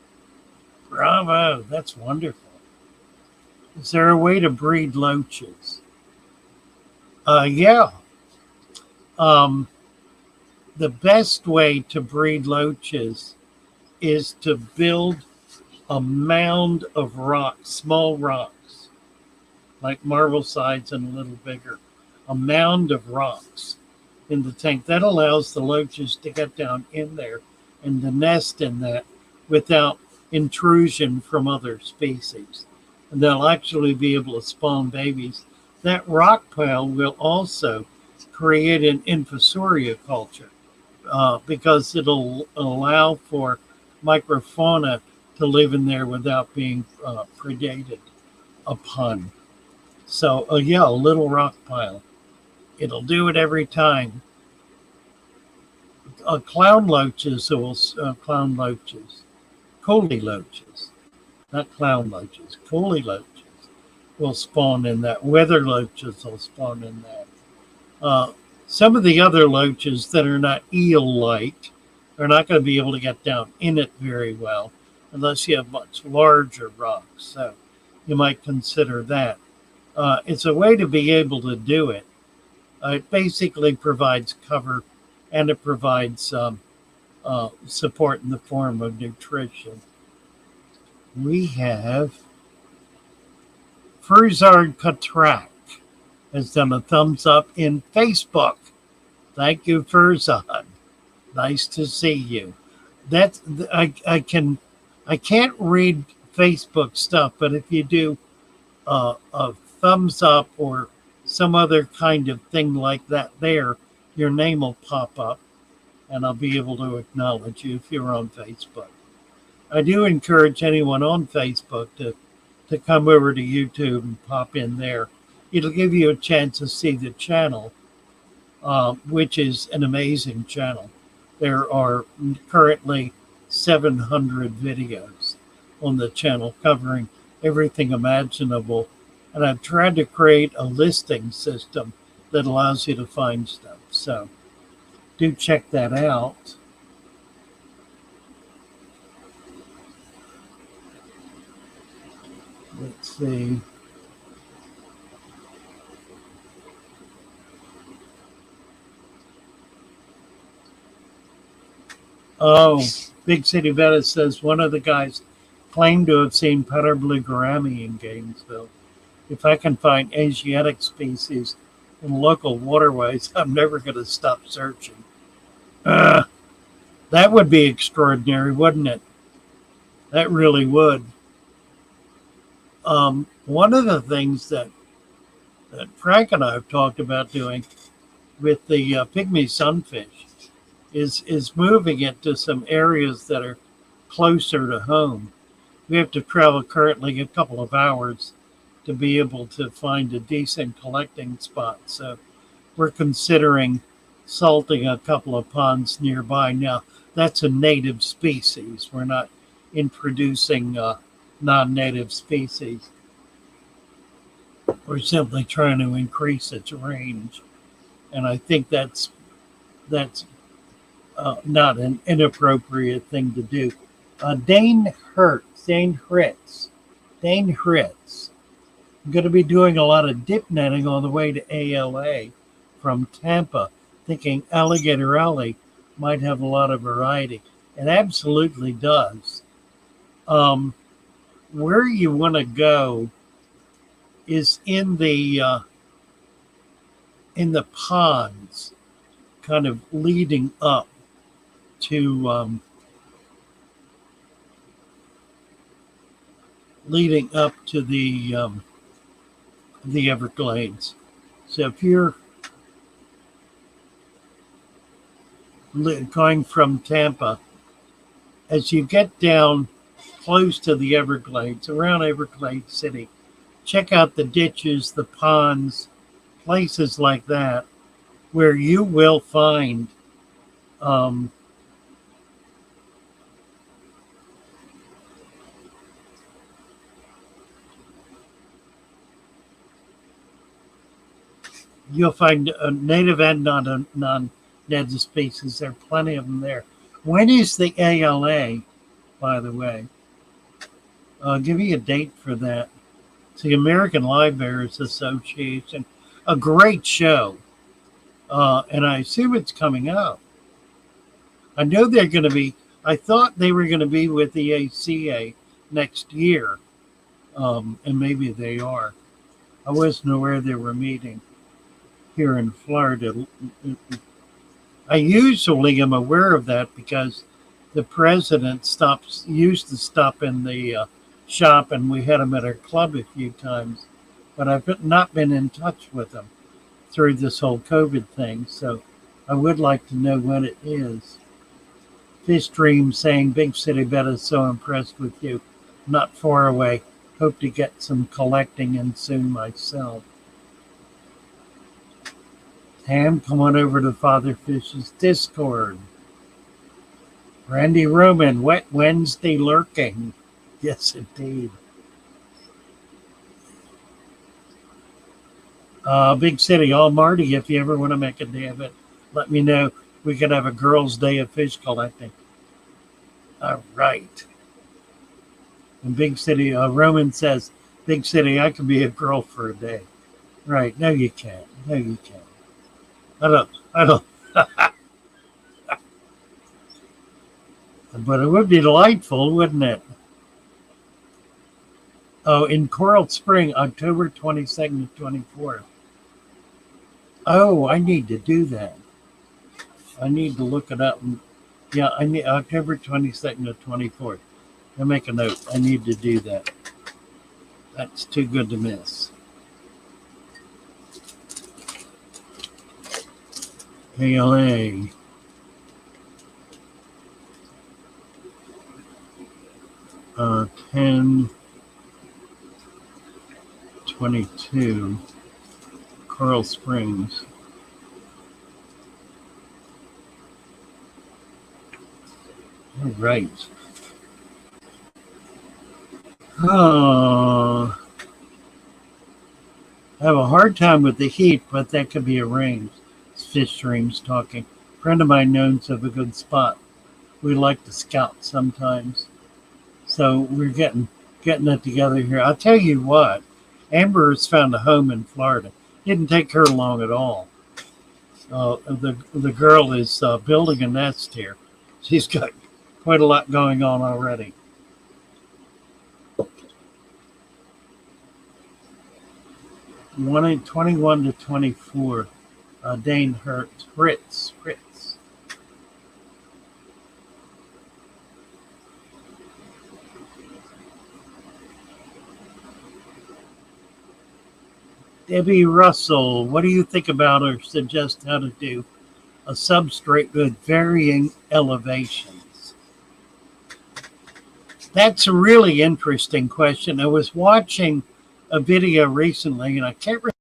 Bravo. That's wonderful. Is there a way to breed loaches? Yeah. The best way to breed loaches is to build a mound of rocks, small rocks, like marble sides and a little bigger, a mound of rocks, in the tank. That allows the loaches to get down in there and to nest in that without intrusion from other species. And they'll actually be able to spawn babies. That rock pile will also create an infusoria culture because it'll allow for microfauna to live in there without being predated upon. So, yeah, a little rock pile. It'll do it every time. Clown loaches, Coley loaches, not clown loaches, Coley loaches will spawn in that. Weather loaches will spawn in that. Some of the other loaches that are not eel-like are not going to be able to get down in it very well unless you have much larger rocks. So you might consider that. It's a way to be able to do it. It basically provides cover and it provides support in the form of nutrition. We have Furzard Katrak has done a thumbs up in Facebook. Thank you, Furzard. Nice to see you. That's I can't read Facebook stuff, but if you do a thumbs up or some other kind of thing like that, there, your name will pop up, and I'll be able to acknowledge you if you're on Facebook. I do encourage anyone on Facebook to come over to YouTube and pop in there. It'll give you a chance to see the channel, which is an amazing channel. There are currently 700 videos on the channel covering everything imaginable. And I've tried to create a listing system that allows you to find stuff. So do check that out. Let's see. Oh, Big City Venice says one of the guys claimed to have seen powder blue gourami in Gainesville. If I can find Asiatic species in local waterways, I'm never going to stop searching. That would be extraordinary, wouldn't it? That really would. One of the things that Frank and I have talked about doing with the pygmy sunfish is moving it to some areas that are closer to home. We have to travel currently a couple of hours to be able to find a decent collecting spot. So we're considering salting a couple of ponds nearby. Now, that's a native species. We're not introducing non-native species. We're simply trying to increase its range. And I think that's not an inappropriate thing to do. Dane Hritz. I'm going to be doing a lot of dip netting on the way to ALA from Tampa, thinking Alligator Alley might have a lot of variety. It absolutely does. Where you want to go is in the ponds, kind of leading up to the Everglades. So if you're going from Tampa, as you get down close to the Everglades, around Everglades City, check out the ditches, the ponds, places like that, where you will find you'll find native and non-native species. There are plenty of them there. When is the ALA, by the way? I'll give you a date for that. It's the American Live Bearers Association. A great show. And I assume it's coming up. I know they're going to be, I thought they were going to be with the ACA next year. And maybe they are. I wasn't aware they were meeting here in Florida I usually am aware of that because the president used to stop in the shop, and we had him at our club a few times. But I've not been in touch with him through this whole COVID thing, so I would like to know when it is. Fish Dream saying, Big City Bet is so impressed with you. Not far away. Hope to get some collecting in soon myself. Ham, come on over to Father Fish's Discord. Randy Roman, Wet Wednesday lurking. Yes, indeed. Big City, all Marty, if you ever want to make a day of it, let me know. We could have a girls' day of fish collecting. All right. And Big City, Roman says, Big City, I can be a girl for a day. Right. No, you can't. No, you can't. I don't. But it would be delightful, wouldn't it? Oh, in Coral Spring, October 22nd to 24th. Oh, I need to do that. I need to look it up. Yeah, I need October 22nd to 24th. I'll make a note. I need to do that. That's too good to miss. ALA. Uh, 10/22, Coral Springs. All right. Oh, I have a hard time with the heat, but that could be arranged. Fish Dreams talking. A friend of mine knows of a good spot. We like to scout sometimes. So we're getting it together here. I'll tell you what, Amber has found a home in Florida. Didn't take her long at all. The girl is building a nest here. She's got quite a lot going on already. One in 21 to 24. Dane Fritz. Debbie Russell, what do you think about or suggest how to do a substrate with varying elevations? That's a really interesting question. I was watching a video recently, and I can't remember.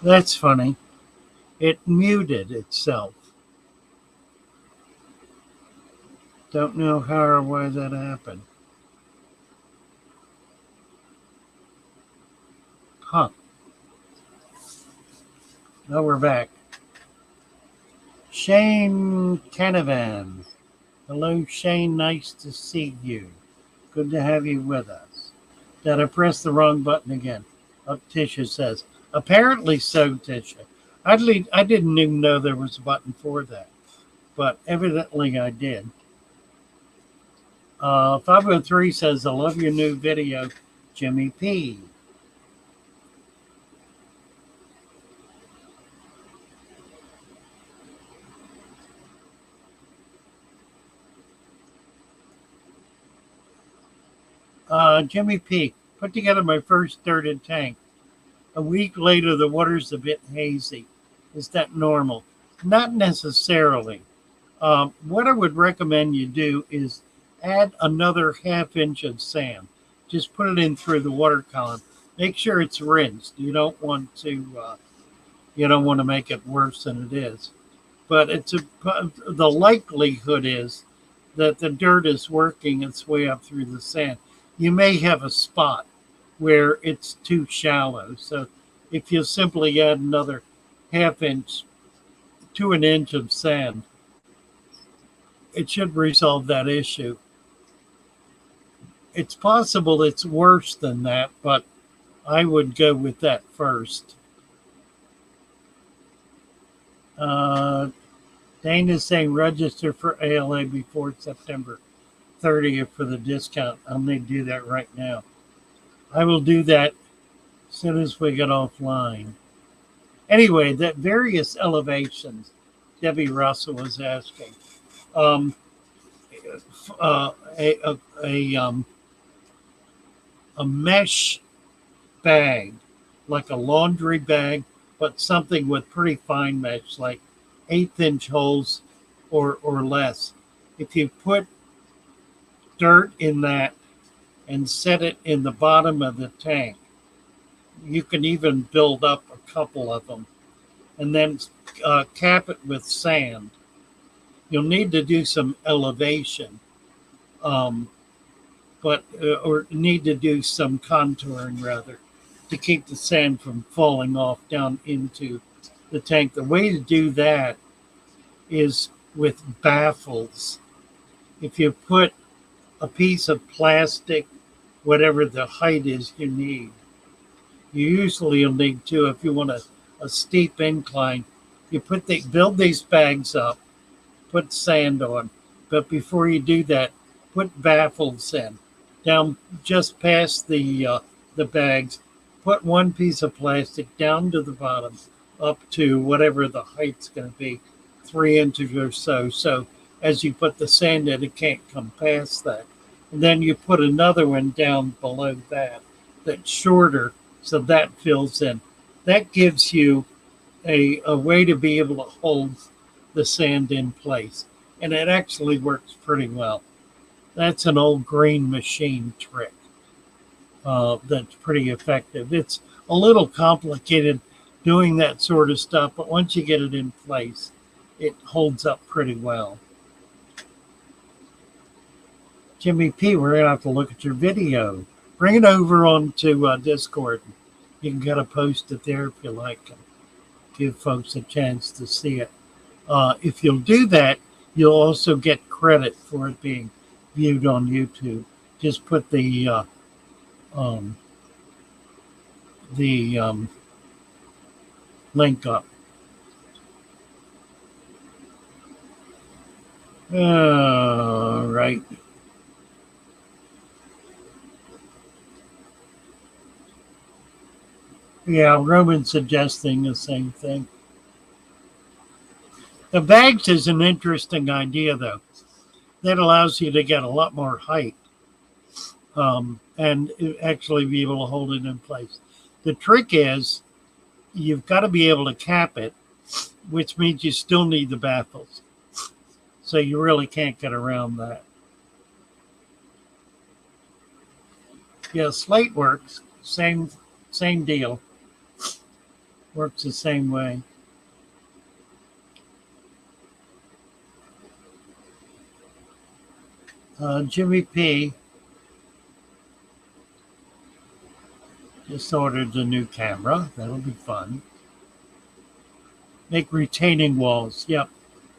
That's funny. It muted itself. Don't know how or why that happened. Huh. Now we're back. Shane Canavan. Hello, Shane. Nice to see you. Good to have you with us. Did I press the wrong button again? Tisha says. Apparently so, Tisha. I didn't even know there was a button for that, but evidently I did. 503 says, I love your new video, Jimmy P. Jimmy P. Put together my first dirted tank. A week later, the water's a bit hazy. Is that normal? Not necessarily. What I would recommend you do is add another ½ inch of sand. Just put it in through the water column. Make sure it's rinsed. You don't want to make it worse than it is. But the likelihood is that the dirt is working its way up through the sand. You may have a spot where it's too shallow. So if you simply add another ½ inch to 1 inch of sand, it should resolve that issue. It's possible it's worse than that, but I would go with that first. Dane is saying register for ALA before September 30th for the discount. I'll need to do that right now. I will do that as soon as we get offline. Anyway, that various elevations, Debbie Russell was asking. A mesh bag, like a laundry bag, but something with pretty fine mesh, like 1/8 inch holes or less. If you put dirt in that and set it in the bottom of the tank, you can even build up a couple of them and then cap it with sand. You'll need to do some elevation, or need to do some contouring rather, to keep the sand from falling off down into the tank. The way to do that is with baffles. If you put a piece of plastic, whatever the height is you need, you'll need two. If you want a steep incline, you build these bags up, put sand on, but before you do that, put baffles in down just past the bags. Put one piece of plastic down to the bottom, up to whatever the height's going to be, 3 inches or so. So as you put the sand in, it can't come past that. And then you put another one down below that's shorter, so that fills in. That gives you a way to be able to hold the sand in place. And it actually works pretty well. That's an old green machine trick that's pretty effective. It's a little complicated doing that sort of stuff, but once you get it in place, it holds up pretty well. Jimmy P., we're going to have to look at your video. Bring it over onto Discord. You can kind of post it there if you like, and give folks a chance to see it. If you'll do that, you'll also get credit for it being viewed on YouTube. Just put the link up. All right. Yeah, Roman's suggesting the same thing. The bags is an interesting idea, though. That allows you to get a lot more height and actually be able to hold it in place. The trick is you've got to be able to cap it, which means you still need the baffles. So you really can't get around that. Yeah, slate works. Same deal. Works the same way. Jimmy P. just ordered a new camera. That'll be fun. Make retaining walls. Yep.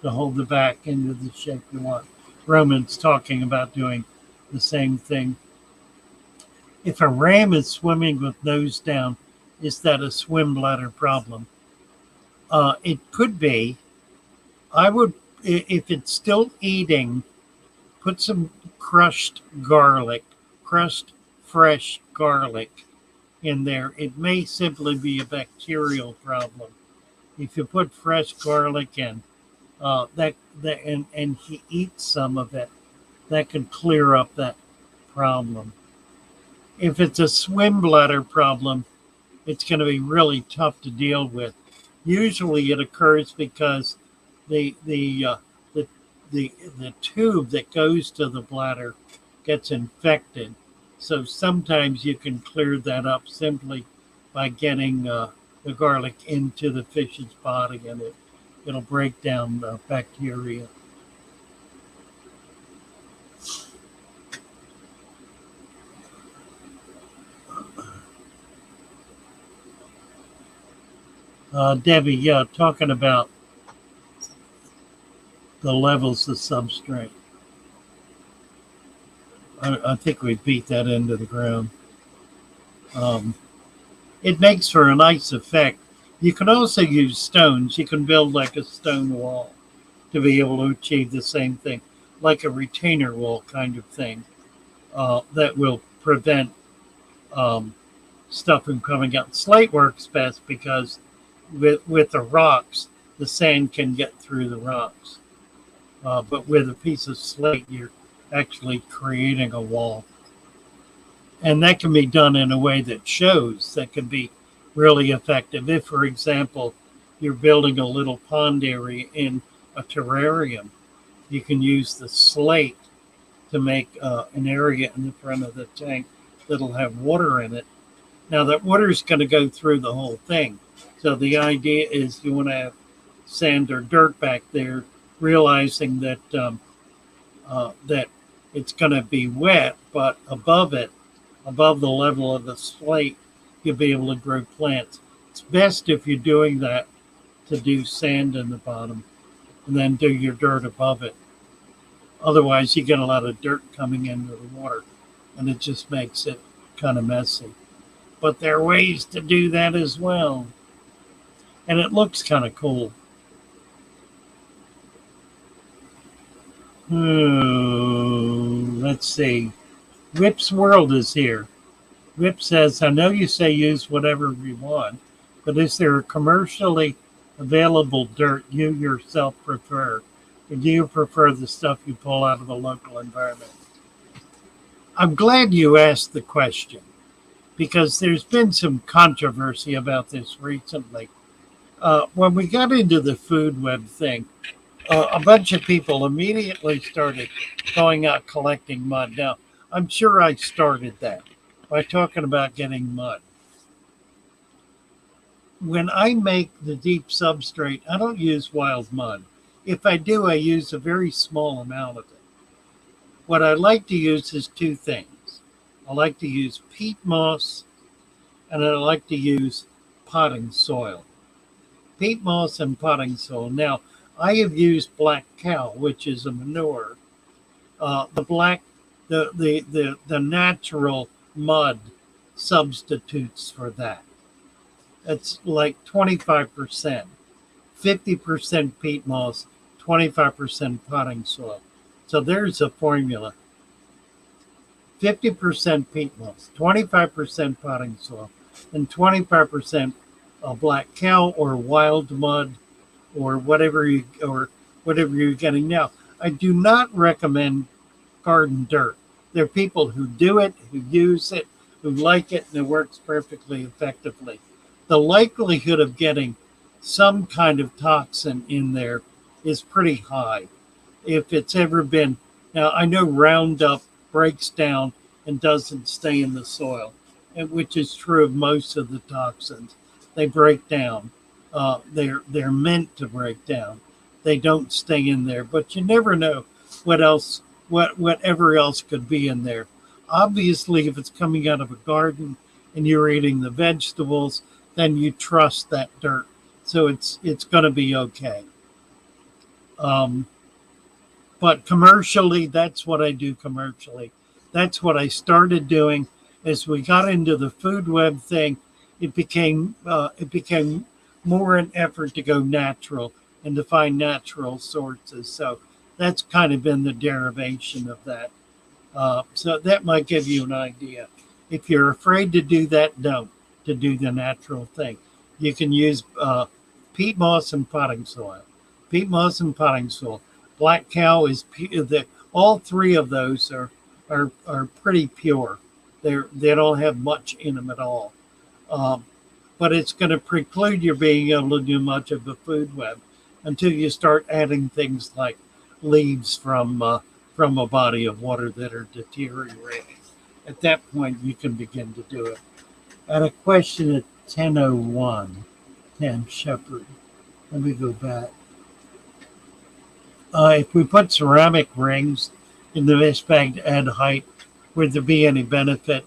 To hold the back into the shape you want. Roman's talking about doing the same thing. If a ram is swimming with nose down, is that a swim bladder problem? It could be. I would, if it's still eating, put some crushed fresh garlic in there. It may simply be a bacterial problem. If you put fresh garlic in, and he eats some of it, that could clear up that problem. If it's a swim bladder problem, it's going to be really tough to deal with. Usually, it occurs because the the uh, the the tube that goes to the bladder gets infected. So sometimes you can clear that up simply by getting the garlic into the fish's body, and it'll break down the bacteria. Debbie, yeah, talking about the levels of substrate. I think we beat that into the ground. Um, it makes for a nice effect. You can also use stones. You can build like a stone wall to be able to achieve the same thing, like a retainer wall kind of thing that will prevent um, stuff from coming out. Slate works best because with the rocks, the sand can get through the rocks. But with a piece of slate, you're actually creating a wall. And that can be done in a way that shows, that can be really effective. If, for example, you're building a little pond area in a terrarium, you can use the slate to make an area in the front of the tank that'll have water in it. Now, that water is going to go through the whole thing. So the idea is you want to have sand or dirt back there, realizing that that it's going to be wet, but above it, above the level of the slate, you'll be able to grow plants. It's best if you're doing that to do sand in the bottom and then do your dirt above it. Otherwise, you get a lot of dirt coming into the water and it just makes it kind of messy. But there are ways to do that as well. And it looks kind of cool. Let's see. Whip's World is here. Whip says, I know you say use whatever you want, but is there a commercially available dirt you yourself prefer? Or do you prefer the stuff you pull out of a local environment? I'm glad you asked the question because there's been some controversy about this recently. When we got into the food web thing, a bunch of people immediately started going out collecting mud. Now, I'm sure I started that by talking about getting mud. When I make the deep substrate, I don't use wild mud. If I do, I use a very small amount of it. What I like to use is two things. I like to use peat moss and I like to use potting soil. Peat moss and potting soil. Now, I have used black cow, which is a manure. The natural mud substitutes for that. It's like 25%, 50% peat moss, 25% potting soil. So there's a formula. 50% peat moss, 25% potting soil, and 25% black cow or wild mud or whatever you're getting now. I do not recommend garden dirt. There are people who do it, who use it, who like it, and it works perfectly effectively. The likelihood of getting some kind of toxin in there is pretty high. If it's ever been, now I know Roundup breaks down and doesn't stay in the soil, which is true of most of the toxins. They break down. They're meant to break down. They don't stay in there, but you never know whatever else could be in there. Obviously, if it's coming out of a garden and you're eating the vegetables, then you trust that dirt, so it's going to be okay. But commercially, that's what I do commercially. That's what I started doing as we got into the food web thing. It became more an effort to go natural and to find natural sources. So that's kind of been the derivation of that. So that might give you an idea. If you're afraid to do that, don't. To do the natural thing, you can use peat moss and potting soil. Peat moss and potting soil. Black cow is all three of those are pretty pure They don't have much in them at all. Um, but it's going to preclude you being able to do much of the food web until you start adding things like leaves from a body of water that are deteriorating. At that point, you can begin to do it. I had a question at 10:01, 10 Shepard. Let me go back. If we put ceramic rings in the mist bag to add height, would there be any benefit?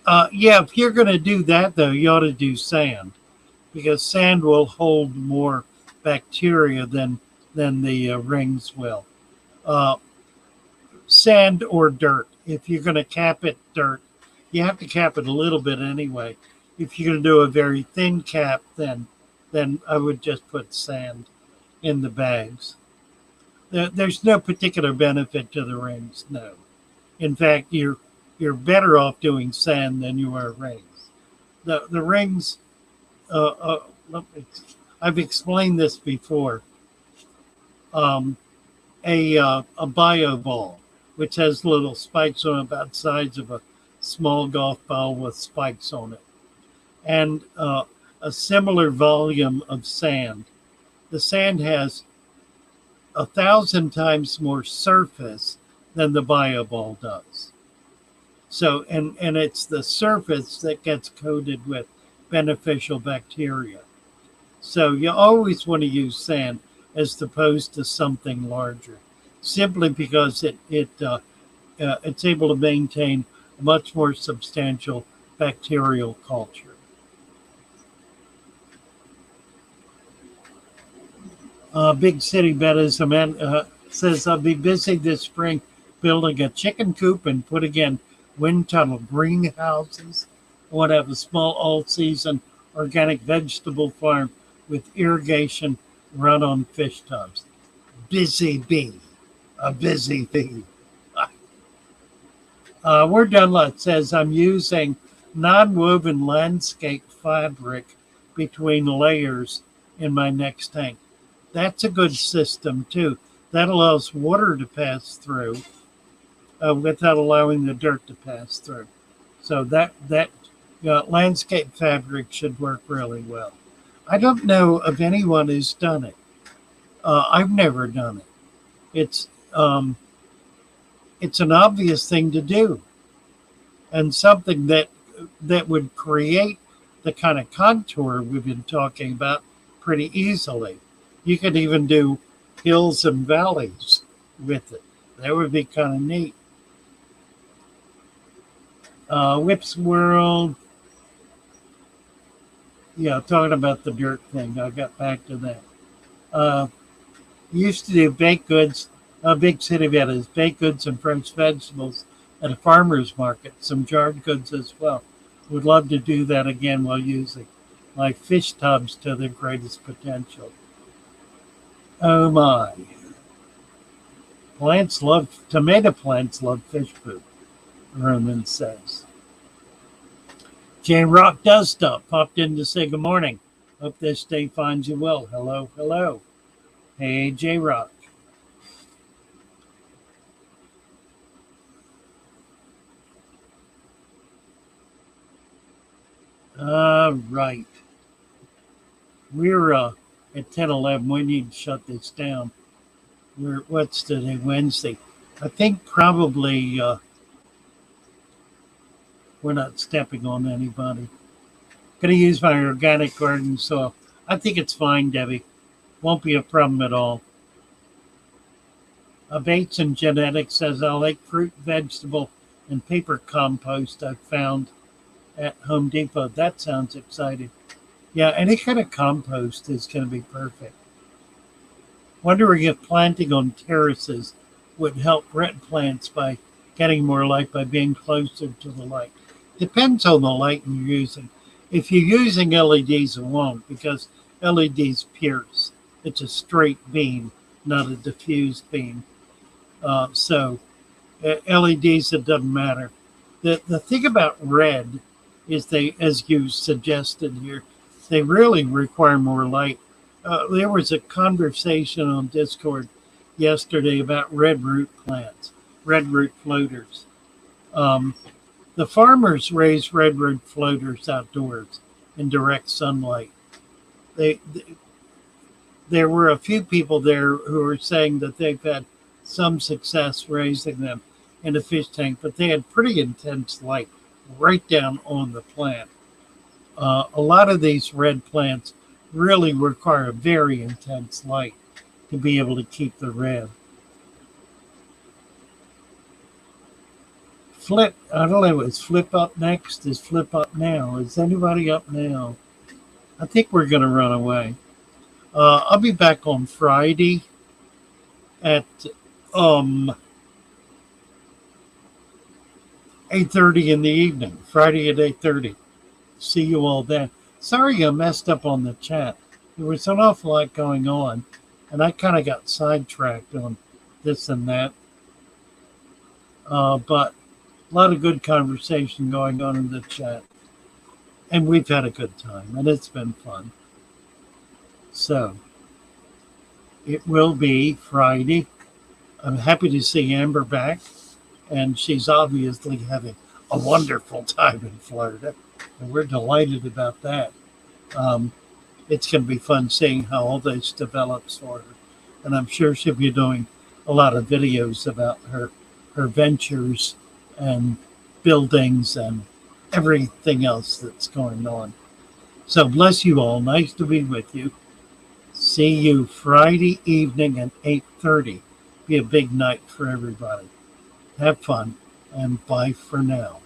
Yeah, if you're going to do that, though, you ought to do sand because sand will hold more bacteria than the rings will. Uh, Sand or dirt. If you're going to cap it dirt, you have to cap it a little bit anyway. If you're going to do a very thin cap, then I would just put sand in the bags. There's no particular benefit to the rings, no. In fact, you're better off doing sand than you are rings. The rings, I've explained this before. A bio ball, which has little spikes on it about the size of a small golf ball with spikes on it, and a similar volume of sand. The sand has 1,000 times more surface than the bio ball does. So, and it's the surface that gets coated with beneficial bacteria. So you always want to use sand as opposed to something larger, simply because it's able to maintain a much more substantial bacterial culture. Big City Bettis says, I'll be busy this spring building a chicken coop and putting in wind tunnel greenhouses. I want to have a small all-season organic vegetable farm with irrigation run on fish tubs. Busy bee. A busy bee. Word Dunlop says, I'm using non-woven landscape fabric between layers in my next tank. That's a good system, too. That allows water to pass through without allowing the dirt to pass through. So that landscape fabric should work really well. I don't know of anyone who's done it. I've never done it. It's an obvious thing to do, and something that would create the kind of contour we've been talking about pretty easily. You could even do hills and valleys with it. That would be kind of neat. Whips World. Yeah, talking about the dirt thing. I got back to that. Used to do baked goods. Big City Bettis, baked goods and fresh vegetables at a farmer's market. Some jarred goods as well. Would love to do that again while using my fish tubs to their greatest potential. Oh my. Tomato plants love fish poop, Roman says. J Rock does stuff. Popped in to say good morning. Hope this day finds you well. Hello, hello. Hey, J Rock. Right. We're at 10:11. We need to shut this down. What's today? Wednesday. I think probably we're not stepping on anybody. Gonna use my organic garden soil. I think it's fine, Debbie. Won't be a problem at all. Bates and Genetics says, I'll like fruit, vegetable, and paper compost I've found at Home Depot. That sounds exciting. Yeah, any kind of compost is going to be perfect. Wondering if planting on terraces would help red plants by getting more light by being closer to the light. Depends on the light you're using. If you're using LEDs, it won't, because LEDs pierce. It's a straight beam, not a diffused beam. So LEDs, it doesn't matter. The thing about red is they, as you suggested here, they really require more light. There was a conversation on Discord yesterday about red root plants, red root floaters. The farmers raise redwood floaters outdoors in direct sunlight. They there were a few people there who were saying that they've had some success raising them in a fish tank, but they had pretty intense light right down on the plant. A lot of these red plants really require very intense light to be able to keep the red. Flip, I don't know, is Flip up next? Is Flip up now? Is anybody up now? I think we're going to run away. I'll be back on Friday at 8:30 in the evening. Friday at 8:30. See you all then. Sorry I messed up on the chat. There was an awful lot going on, and I kind of got sidetracked on this and that. But a lot of good conversation going on in the chat. And we've had a good time, and it's been fun. So, it will be Friday. I'm happy to see Amber back, and she's obviously having a wonderful time in Florida, and we're delighted about that. It's going to be fun seeing how all this develops for her, and I'm sure she'll be doing a lot of videos about her ventures and buildings and everything else that's going on. So bless you all. Nice to be with you. See you Friday evening at 8:30. Be a big night for everybody. Have fun, and bye for now.